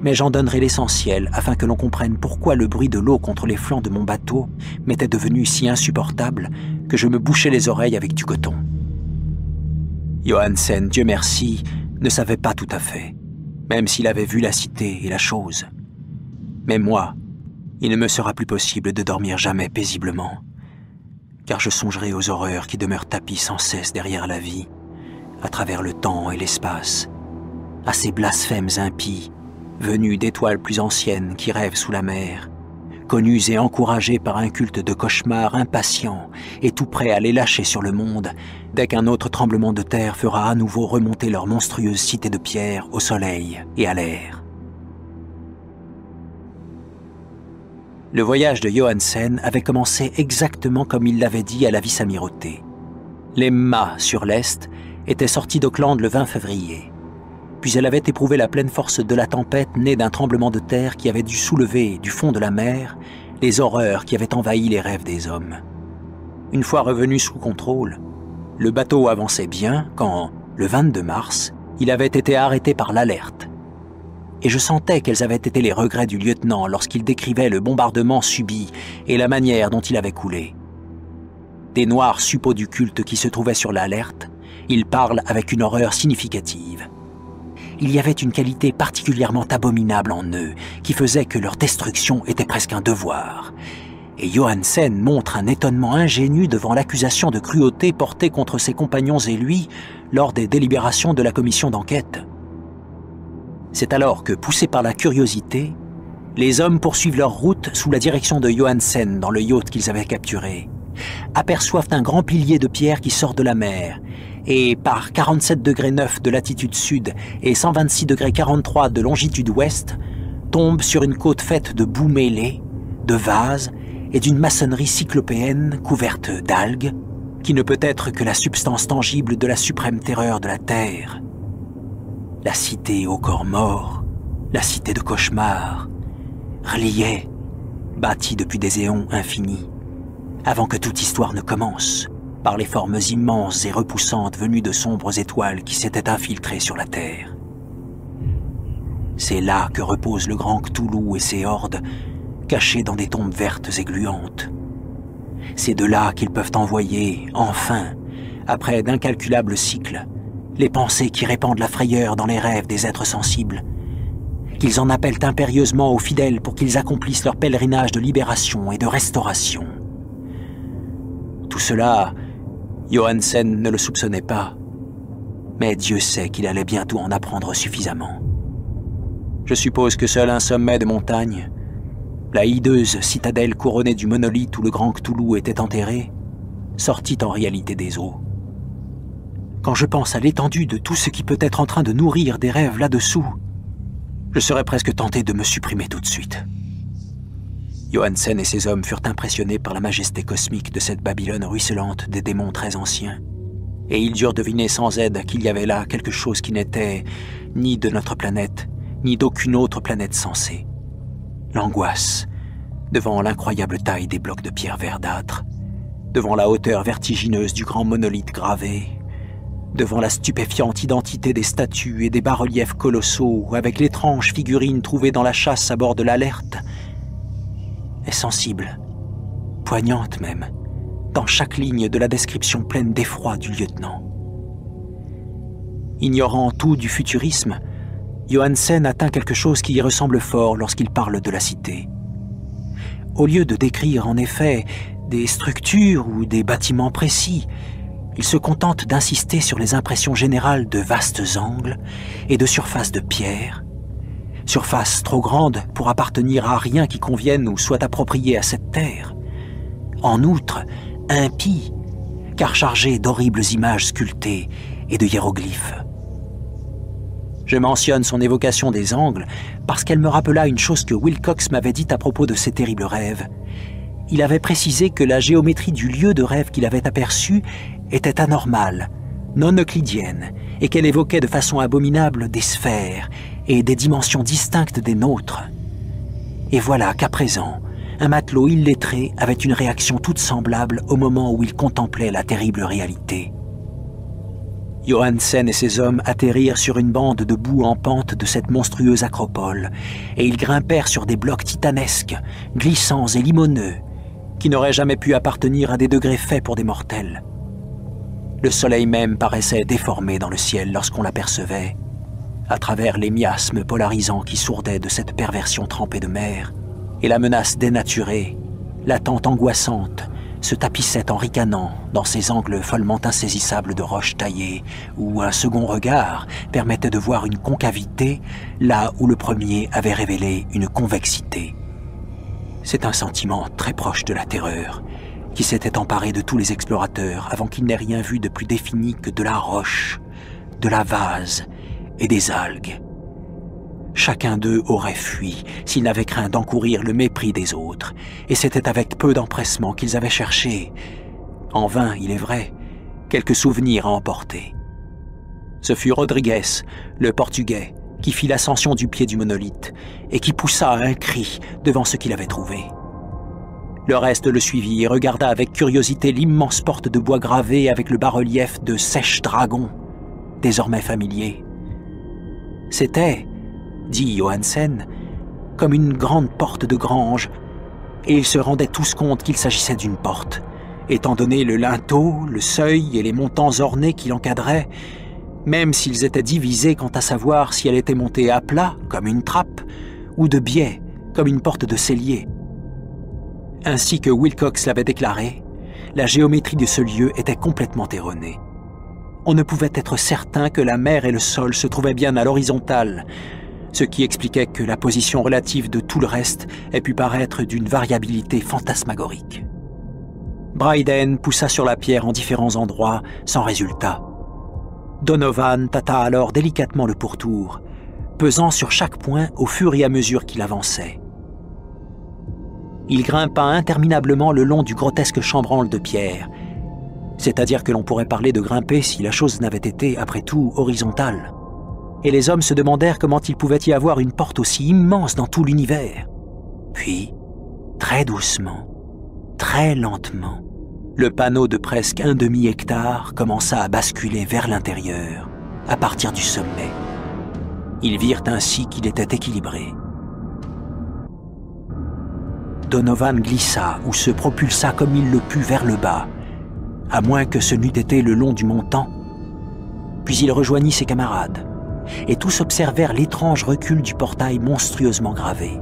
mais j'en donnerai l'essentiel afin que l'on comprenne pourquoi le bruit de l'eau contre les flancs de mon bateau m'était devenu si insupportable que je me bouchais les oreilles avec du coton. Johansen, Dieu merci, ne savait pas tout à fait, même s'il avait vu la cité et la chose. Mais moi, il ne me sera plus possible de dormir jamais paisiblement, car je songerai aux horreurs qui demeurent tapies sans cesse derrière la vie, à travers le temps et l'espace, à ces blasphèmes impies, venus d'étoiles plus anciennes qui rêvent sous la mer, connus et encouragés par un culte de cauchemars impatients et tout prêt à les lâcher sur le monde dès qu'un autre tremblement de terre fera à nouveau remonter leur monstrueuse cité de pierre au soleil et à l'air. Le voyage de Johansen avait commencé exactement comme il l'avait dit à la vice-amirauté. L'Emma, sur l'Est, était sortie d'Auckland le 20 février. Puis elle avait éprouvé la pleine force de la tempête née d'un tremblement de terre qui avait dû soulever du fond de la mer les horreurs qui avaient envahi les rêves des hommes. Une fois revenu sous contrôle, le bateau avançait bien quand, le 22 mars, il avait été arrêté par l'Alert. Et je sentais quels avaient été les regrets du lieutenant lorsqu'il décrivait le bombardement subi et la manière dont il avait coulé. Des noirs suppôts du culte qui se trouvaient sur l'Alert, il parle avec une horreur significative. Il y avait une qualité particulièrement abominable en eux, qui faisait que leur destruction était presque un devoir. Et Johansen montre un étonnement ingénu devant l'accusation de cruauté portée contre ses compagnons et lui lors des délibérations de la commission d'enquête. C'est alors que, poussés par la curiosité, les hommes poursuivent leur route sous la direction de Johansen dans le yacht qu'ils avaient capturé, aperçoivent un grand pilier de pierre qui sort de la mer, et par 47,9 de latitude sud et 126,43 de longitude ouest, tombe sur une côte faite de boue mêlée, de vases et d'une maçonnerie cyclopéenne couverte d'algues, qui ne peut être que la substance tangible de la suprême terreur de la Terre. La cité au corps mort, la cité de cauchemar, reliée, bâtie depuis des éons infinis, avant que toute histoire ne commence, par les formes immenses et repoussantes venues de sombres étoiles qui s'étaient infiltrées sur la Terre. C'est là que repose le grand Cthulhu et ses hordes, cachés dans des tombes vertes et gluantes. C'est de là qu'ils peuvent envoyer, enfin, après d'incalculables cycles, les pensées qui répandent la frayeur dans les rêves des êtres sensibles, qu'ils en appellent impérieusement aux fidèles pour qu'ils accomplissent leur pèlerinage de libération et de restauration. Tout cela, Johansen ne le soupçonnait pas, mais Dieu sait qu'il allait bientôt en apprendre suffisamment. Je suppose que seul un sommet de montagne, la hideuse citadelle couronnée du monolithe où le grand Cthulhu était enterré, sortit en réalité des eaux. Quand je pense à l'étendue de tout ce qui peut être en train de nourrir des rêves là-dessous, je serais presque tenté de me supprimer tout de suite. Johansen et ses hommes furent impressionnés par la majesté cosmique de cette Babylone ruisselante des démons très anciens, et ils durent deviner sans aide qu'il y avait là quelque chose qui n'était ni de notre planète, ni d'aucune autre planète sensée. L'angoisse, devant l'incroyable taille des blocs de pierre verdâtre, devant la hauteur vertigineuse du grand monolithe gravé, devant la stupéfiante identité des statues et des bas-reliefs colossaux avec l'étrange figurine trouvée dans la chasse à bord de l'Alert, est sensible, poignante même, dans chaque ligne de la description pleine d'effroi du lieutenant. Ignorant tout du futurisme, Johansen atteint quelque chose qui y ressemble fort lorsqu'il parle de la cité. Au lieu de décrire en effet des structures ou des bâtiments précis, il se contente d'insister sur les impressions générales de vastes angles et de surfaces de pierre, surfaces trop grandes pour appartenir à rien qui convienne ou soit approprié à cette terre. En outre, impies, car chargées d'horribles images sculptées et de hiéroglyphes. Je mentionne son évocation des angles parce qu'elle me rappela une chose que Wilcox m'avait dite à propos de ses terribles rêves. Il avait précisé que la géométrie du lieu de rêve qu'il avait aperçu était anormale, non euclidienne, et qu'elle évoquait de façon abominable des sphères et des dimensions distinctes des nôtres. Et voilà qu'à présent, un matelot illettré avait une réaction toute semblable au moment où il contemplait la terrible réalité. Johansen et ses hommes atterrirent sur une bande de boue en pente de cette monstrueuse acropole, et ils grimpèrent sur des blocs titanesques, glissants et limoneux, qui n'auraient jamais pu appartenir à des degrés faits pour des mortels. Le soleil même paraissait déformé dans le ciel lorsqu'on l'apercevait, à travers les miasmes polarisants qui sourdaient de cette perversion trempée de mer, et la menace dénaturée, l'attente angoissante, se tapissait en ricanant dans ces angles follement insaisissables de roches taillées, où un second regard permettait de voir une concavité là où le premier avait révélé une convexité. C'est un sentiment très proche de la terreur, qui s'était emparé de tous les explorateurs avant qu'ils n'aient rien vu de plus défini que de la roche, de la vase et des algues. Chacun d'eux aurait fui s'ils n'avaient craint d'encourir le mépris des autres, et c'était avec peu d'empressement qu'ils avaient cherché, en vain il est vrai, quelques souvenirs à emporter. Ce fut Rodrigues, le Portugais, qui fit l'ascension du pied du monolithe et qui poussa un cri devant ce qu'il avait trouvé. Le reste le suivit et regarda avec curiosité l'immense porte de bois gravé avec le bas-relief de Sèche-Dragon, désormais familier. C'était, dit Johansen, comme une grande porte de grange, et ils se rendaient tous compte qu'il s'agissait d'une porte, étant donné le linteau, le seuil et les montants ornés qui l'encadraient, même s'ils étaient divisés quant à savoir si elle était montée à plat, comme une trappe, ou de biais, comme une porte de cellier. Ainsi que Wilcox l'avait déclaré, la géométrie de ce lieu était complètement erronée. On ne pouvait être certain que la mer et le sol se trouvaient bien à l'horizontale, ce qui expliquait que la position relative de tout le reste ait pu paraître d'une variabilité fantasmagorique. Bryden poussa sur la pierre en différents endroits, sans résultat. Donovan tâta alors délicatement le pourtour, pesant sur chaque point au fur et à mesure qu'il avançait. Il grimpa interminablement le long du grotesque chambranle de pierre, c'est-à-dire que l'on pourrait parler de grimper si la chose n'avait été, après tout, horizontale. Et les hommes se demandèrent comment il pouvait y avoir une porte aussi immense dans tout l'univers. Puis, très doucement, très lentement, le panneau de presque un demi-hectare commença à basculer vers l'intérieur, à partir du sommet. Ils virent ainsi qu'il était équilibré. Donovan glissa ou se propulsa comme il le put vers le bas, à moins que ce n'eût été le long du montant. Puis il rejoignit ses camarades, et tous observèrent l'étrange recul du portail monstrueusement gravé.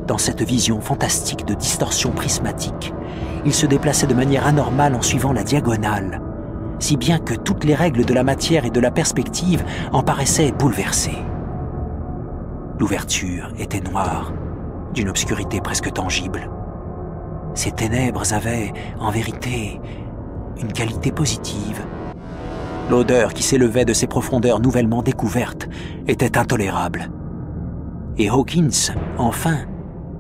Dans cette vision fantastique de distorsion prismatique, il se déplaçait de manière anormale en suivant la diagonale, si bien que toutes les règles de la matière et de la perspective en paraissaient bouleversées. L'ouverture était noire, d'une obscurité presque tangible. Ces ténèbres avaient, en vérité, une qualité positive. L'odeur qui s'élevait de ces profondeurs nouvellement découvertes était intolérable. Et Hawkins, enfin,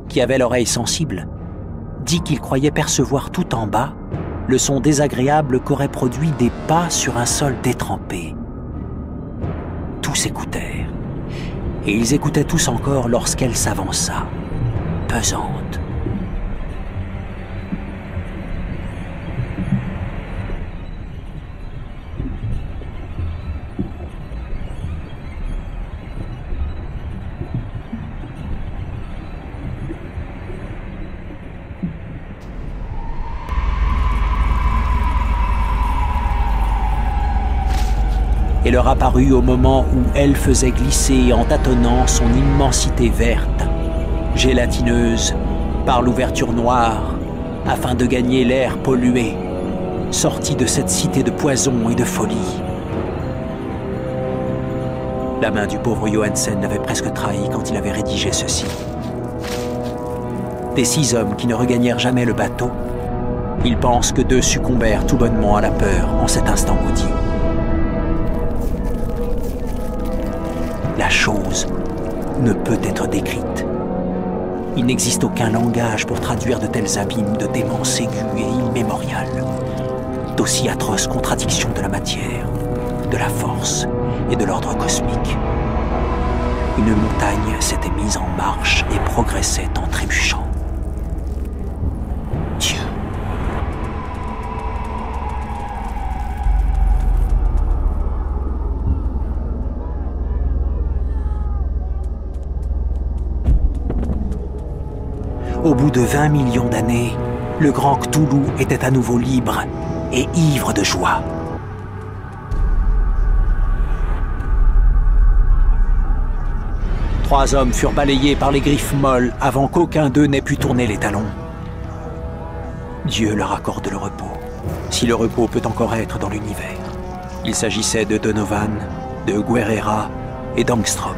qui avait l'oreille sensible, dit qu'il croyait percevoir tout en bas le son désagréable qu'auraient produit des pas sur un sol détrempé. Tous écoutèrent, et ils écoutaient tous encore lorsqu'elle s'avança, pesante. Et leur apparut au moment où elle faisait glisser en tâtonnant son immensité verte, gélatineuse, par l'ouverture noire, afin de gagner l'air pollué, sorti de cette cité de poison et de folie. La main du pauvre Johansen l'avait presque trahi quand il avait rédigé ceci. Des 6 hommes qui ne regagnèrent jamais le bateau, il pense que 2 succombèrent tout bonnement à la peur en cet instant maudit. La chose ne peut être décrite. Il n'existe aucun langage pour traduire de tels abîmes de démence aiguë et immémoriale, d'aussi atroces contradictions de la matière, de la force et de l'ordre cosmique. Une montagne s'était mise en marche et progressait en trébuchant. Dieu! Au bout de 20 millions d'années, le grand Cthulhu était à nouveau libre et ivre de joie. 3 hommes furent balayés par les griffes molles avant qu'aucun d'eux n'ait pu tourner les talons. Dieu leur accorde le repos, si le repos peut encore être dans l'univers. Il s'agissait de Donovan, de Guerrera et d'Angstrom.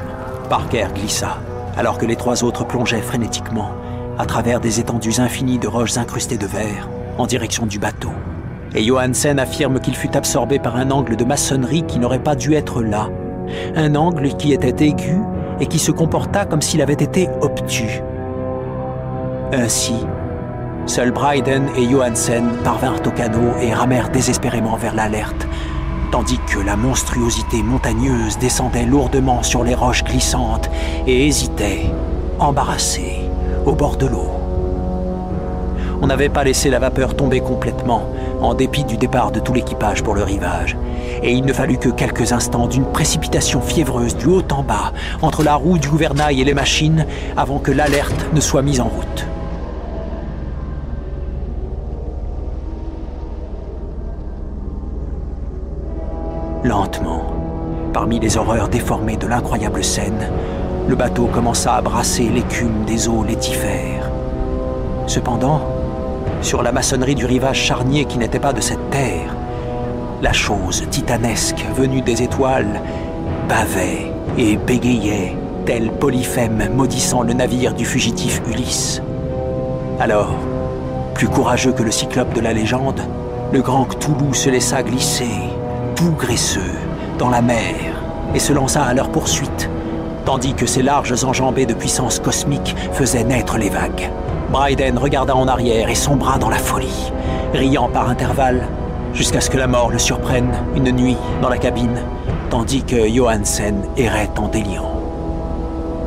Parker glissa, alors que les 3 autres plongeaient frénétiquement, à travers des étendues infinies de roches incrustées de verre, en direction du bateau. Et Johansen affirme qu'il fut absorbé par un angle de maçonnerie qui n'aurait pas dû être là. Un angle qui était aigu et qui se comporta comme s'il avait été obtus. Ainsi, seuls Bryden et Johansen parvinrent au canot et ramèrent désespérément vers l'Alert, tandis que la monstruosité montagneuse descendait lourdement sur les roches glissantes et hésitait, embarrassée, au bord de l'eau. On n'avait pas laissé la vapeur tomber complètement, en dépit du départ de tout l'équipage pour le rivage, et il ne fallut que quelques instants d'une précipitation fiévreuse du haut en bas, entre la roue du gouvernail et les machines, avant que l'Alert ne soit mise en route. Lentement, parmi les horreurs déformées de l'incroyable scène, le bateau commença à brasser l'écume des eaux létifères. Cependant, sur la maçonnerie du rivage charnier qui n'était pas de cette terre, la chose titanesque venue des étoiles bavait et bégayait, tel Polyphème maudissant le navire du fugitif Ulysse. Alors, plus courageux que le cyclope de la légende, le grand Cthulhu se laissa glisser, tout graisseux, dans la mer et se lança à leur poursuite, tandis que ses larges enjambées de puissance cosmique faisaient naître les vagues. Bryden regarda en arrière et sombra dans la folie, riant par intervalles, jusqu'à ce que la mort le surprenne une nuit dans la cabine, tandis que Johansen errait en délirant.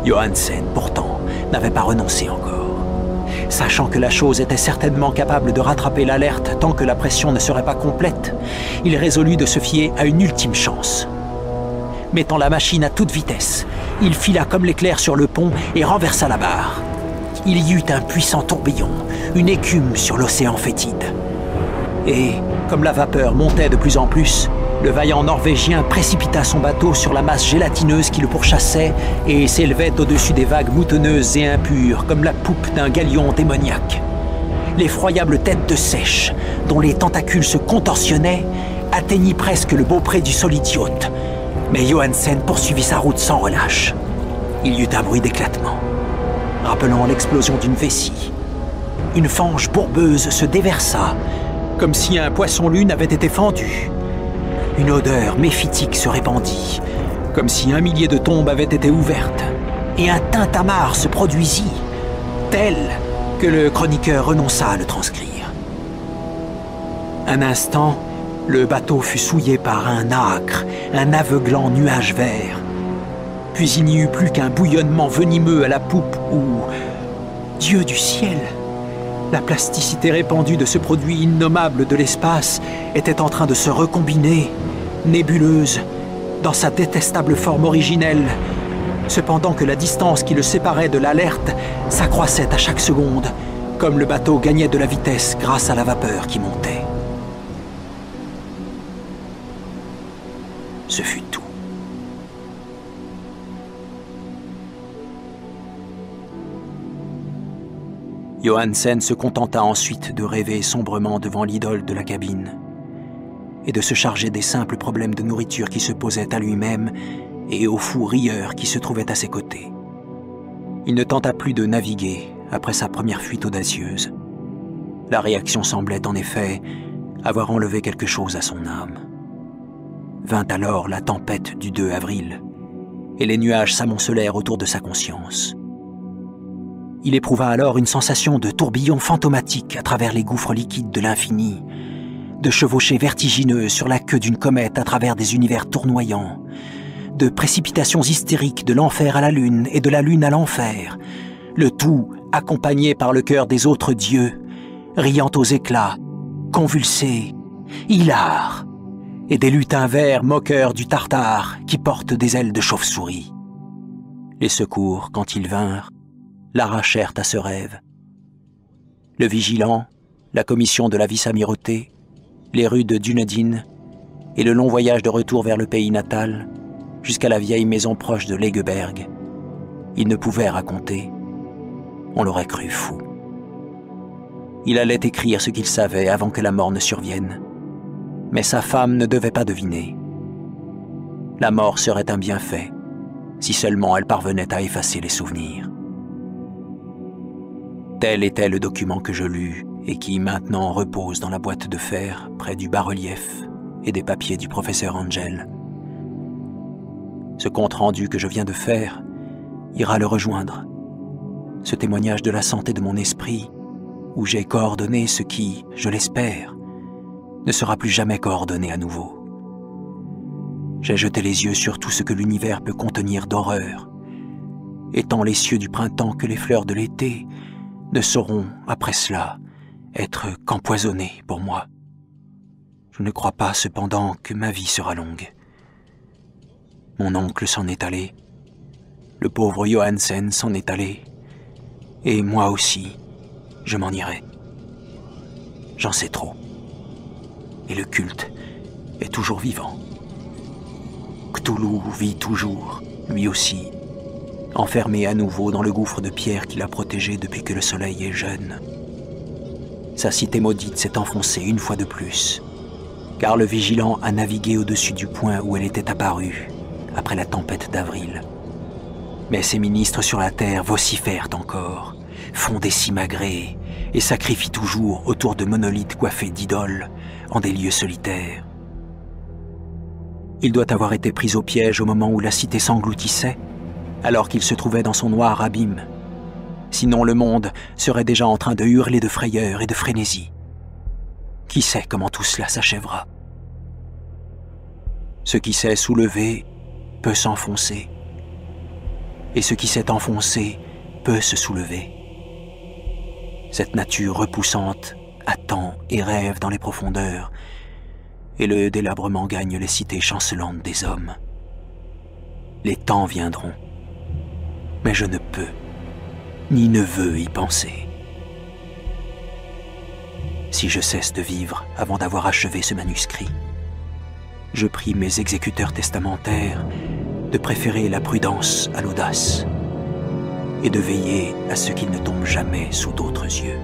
Johansen, pourtant, n'avait pas renoncé encore. Sachant que la chose était certainement capable de rattraper l'Alert tant que la pression ne serait pas complète, il résolut de se fier à une ultime chance. Mettant la machine à toute vitesse, il fila comme l'éclair sur le pont et renversa la barre. Il y eut un puissant tourbillon, une écume sur l'océan fétide. Et, comme la vapeur montait de plus en plus, le vaillant Norvégien précipita son bateau sur la masse gélatineuse qui le pourchassait et s'élevait au-dessus des vagues moutonneuses et impures comme la poupe d'un galion démoniaque. L'effroyable tête de sèche, dont les tentacules se contorsionnaient, atteignit presque le beaupré du solide yacht. Mais Johansen poursuivit sa route sans relâche. Il y eut un bruit d'éclatement, rappelant l'explosion d'une vessie. Une fange bourbeuse se déversa, comme si un poisson-lune avait été fendu. Une odeur méphitique se répandit, comme si 1 millier de tombes avaient été ouvertes, et un tintamarre se produisit, tel que le chroniqueur renonça à le transcrire. Un instant, le bateau fut souillé par un âcre, un aveuglant nuage vert. Puis il n'y eut plus qu'un bouillonnement venimeux à la poupe où, Dieu du ciel, la plasticité répandue de ce produit innommable de l'espace était en train de se recombiner, nébuleuse, dans sa détestable forme originelle, cependant que la distance qui le séparait de l'Alert s'accroissait à chaque seconde, comme le bateau gagnait de la vitesse grâce à la vapeur qui montait. Ce fut tout. Johansen se contenta ensuite de rêver sombrement devant l'idole de la cabine et de se charger des simples problèmes de nourriture qui se posaient à lui-même et aux fous rieurs qui se trouvaient à ses côtés. Il ne tenta plus de naviguer après sa première fuite audacieuse. La réaction semblait en effet avoir enlevé quelque chose à son âme. Vint alors la tempête du 2 avril, et les nuages s'amoncelèrent autour de sa conscience. Il éprouva alors une sensation de tourbillon fantomatique à travers les gouffres liquides de l'infini, de chevauchées vertigineuses sur la queue d'une comète à travers des univers tournoyants, de précipitations hystériques de l'enfer à la lune et de la lune à l'enfer, le tout accompagné par le chœur des autres dieux, riant aux éclats, convulsés, hilars, et des lutins verts moqueurs du Tartare qui portent des ailes de chauve-souris. Les secours, quand ils vinrent, l'arrachèrent à ce rêve. Le vigilant, la commission de la vice-amirauté, les rues de Dunedin et le long voyage de retour vers le pays natal, jusqu'à la vieille maison proche de Legeberg, Il ne pouvait raconter. On l'aurait cru fou. Il allait écrire ce qu'il savait avant que la mort ne survienne. Mais sa femme ne devait pas deviner. La mort serait un bienfait, si seulement elle parvenait à effacer les souvenirs. Tel était le document que je lus et qui maintenant repose dans la boîte de fer près du bas-relief et des papiers du professeur Angel. Ce compte-rendu que je viens de faire ira le rejoindre. Ce témoignage de la santé de mon esprit, où j'ai coordonné ce qui, je l'espère, ne sera plus jamais coordonné à nouveau. J'ai jeté les yeux sur tout ce que l'univers peut contenir d'horreur, et tant les cieux du printemps que les fleurs de l'été ne sauront, après cela, être qu'empoisonnés pour moi. Je ne crois pas cependant que ma vie sera longue. Mon oncle s'en est allé, le pauvre Johansen s'en est allé, et moi aussi, je m'en irai. J'en sais trop. Et le culte est toujours vivant. Cthulhu vit toujours, lui aussi, enfermé à nouveau dans le gouffre de pierre qui l'a protégé depuis que le soleil est jeune. Sa cité maudite s'est enfoncée une fois de plus, car le vigilant a navigué au-dessus du point où elle était apparue, après la tempête d'avril. Mais ses ministres sur la terre vocifèrent encore, font des simagrées et sacrifient toujours autour de monolithes coiffés d'idoles en des lieux solitaires. Il doit avoir été pris au piège au moment où la cité s'engloutissait, alors qu'il se trouvait dans son noir abîme. Sinon le monde serait déjà en train de hurler de frayeur et de frénésie. Qui sait comment tout cela s'achèvera? Ce qui s'est soulevé peut s'enfoncer, et ce qui s'est enfoncé peut se soulever. Cette nature repoussante attend et rêve dans les profondeurs, et le délabrement gagne les cités chancelantes des hommes. Les temps viendront, mais je ne peux, ni ne veux y penser. Si je cesse de vivre avant d'avoir achevé ce manuscrit, je prie mes exécuteurs testamentaires de préférer la prudence à l'audace et de veiller à ce qu'il ne tombe jamais sous d'autres yeux.